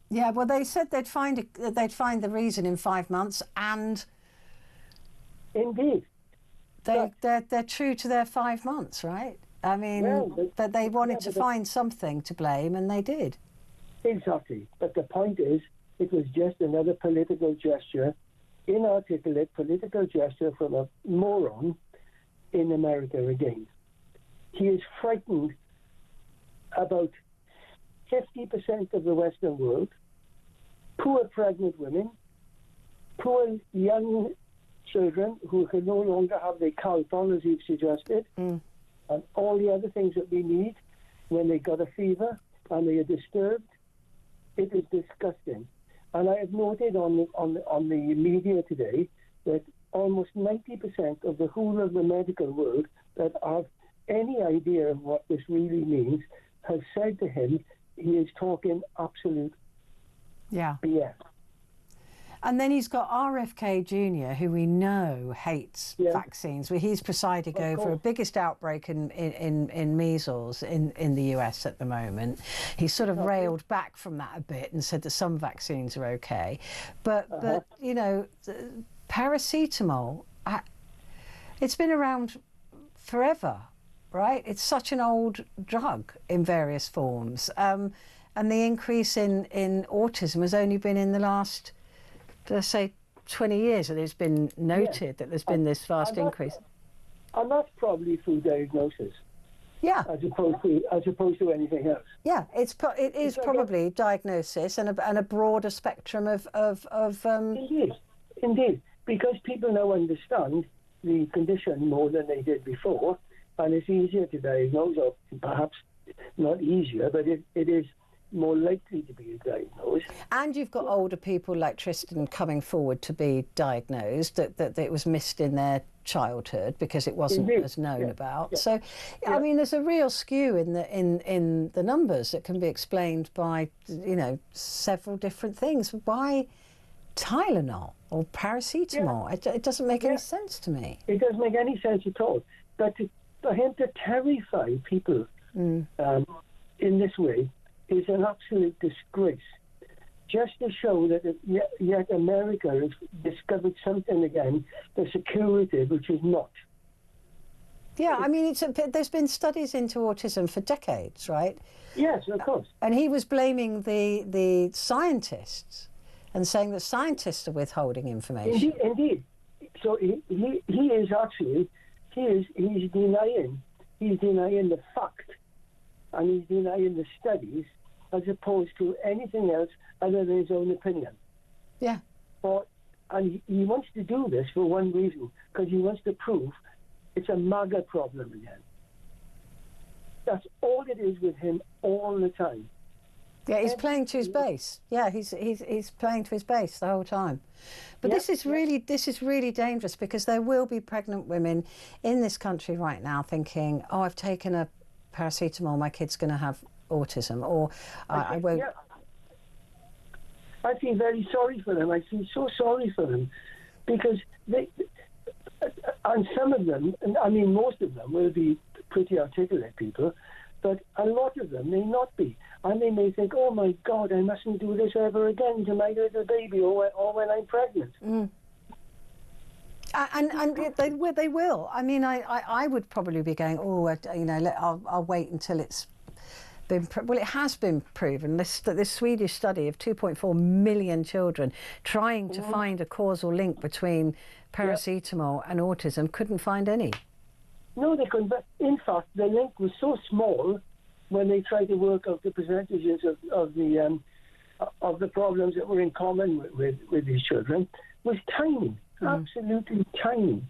Yeah, well, they said they'd find the reason in 5 months, and
indeed,
they're true to their 5 months, right? I mean, that they wanted to find something to blame, and they did.
Exactly. But the point is, it was just another political gesture, inarticulate political gesture from a moron in America again. He is frightened about 50% of the Western world, poor pregnant women, poor young children who can no longer have their calpol, as you've suggested, and all the other things that we need when they got a fever and they are disturbed. It is disgusting. And I have noted on the media today that almost 90% of the whole of the medical world that have any idea of what this really means have said to him he is talking absolute BS.
And then he's got RFK Jr., who we know hates vaccines. Well, he's presiding over a biggest outbreak in measles in the US at the moment. He's sort of railed back from that a bit and said that some vaccines are okay. But you know, paracetamol, it's been around forever, right? It's such an old drug in various forms. And the increase in autism has only been in the last, let's say, 20 years, and it's been noted that there's been this vast increase.
And that's probably through diagnosis.
Yeah.
As opposed to anything else.
Yeah, it is probably diagnosis and a broader spectrum of
Indeed, because people now understand the condition more than they did before, and it's easier to diagnose, or perhaps not easier, but it is more likely to be diagnosed.
And you've got older people like Tristan coming forward to be diagnosed, that it was missed in their childhood because it wasn't as known about. Yeah. So, I mean, there's a real skew in the numbers that can be explained by, you know, several different things. Why Tylenol or paracetamol? It doesn't make any sense to me.
It doesn't make any sense at all. But for him to terrify people in this way is an absolute disgrace. Just to show that yet America has discovered something again that's a curative, which is not.
Yeah, I mean, there's been studies into autism for decades, right?
Yes, of course.
And he was blaming the scientists and saying that scientists are withholding information.
Indeed. So he is actually he's denying the fact, and he's denying the studies, as opposed to anything else other than his own opinion.
Yeah.
And he wants to do this for one reason, because he wants to prove it's a MAGA problem again. That's all it is with him all the time.
Yeah, he's playing to his base. Yeah, he's playing to his base the whole time. But this is really dangerous, because there will be pregnant women in this country right now thinking, oh, I've taken a paracetamol, my kid's going to have autism, or I won't.
Yeah. I feel very sorry for them. I feel so sorry for them, because and some of them, and I mean most of them, will be pretty articulate people, but a lot of them may not be. And they may think, oh my God, I mustn't do this ever again to my little baby, or when I'm pregnant.
Mm. And they will. I mean, I would probably be going, oh, I'll wait until it's been. Well, it has been proven. This Swedish study of 2.4 million children trying to find a causal link between paracetamol and autism couldn't find any.
No, they couldn't. In fact, the link was so small when they tried to work out the percentages of the problems that were in common with these children, was tiny, absolutely tiny.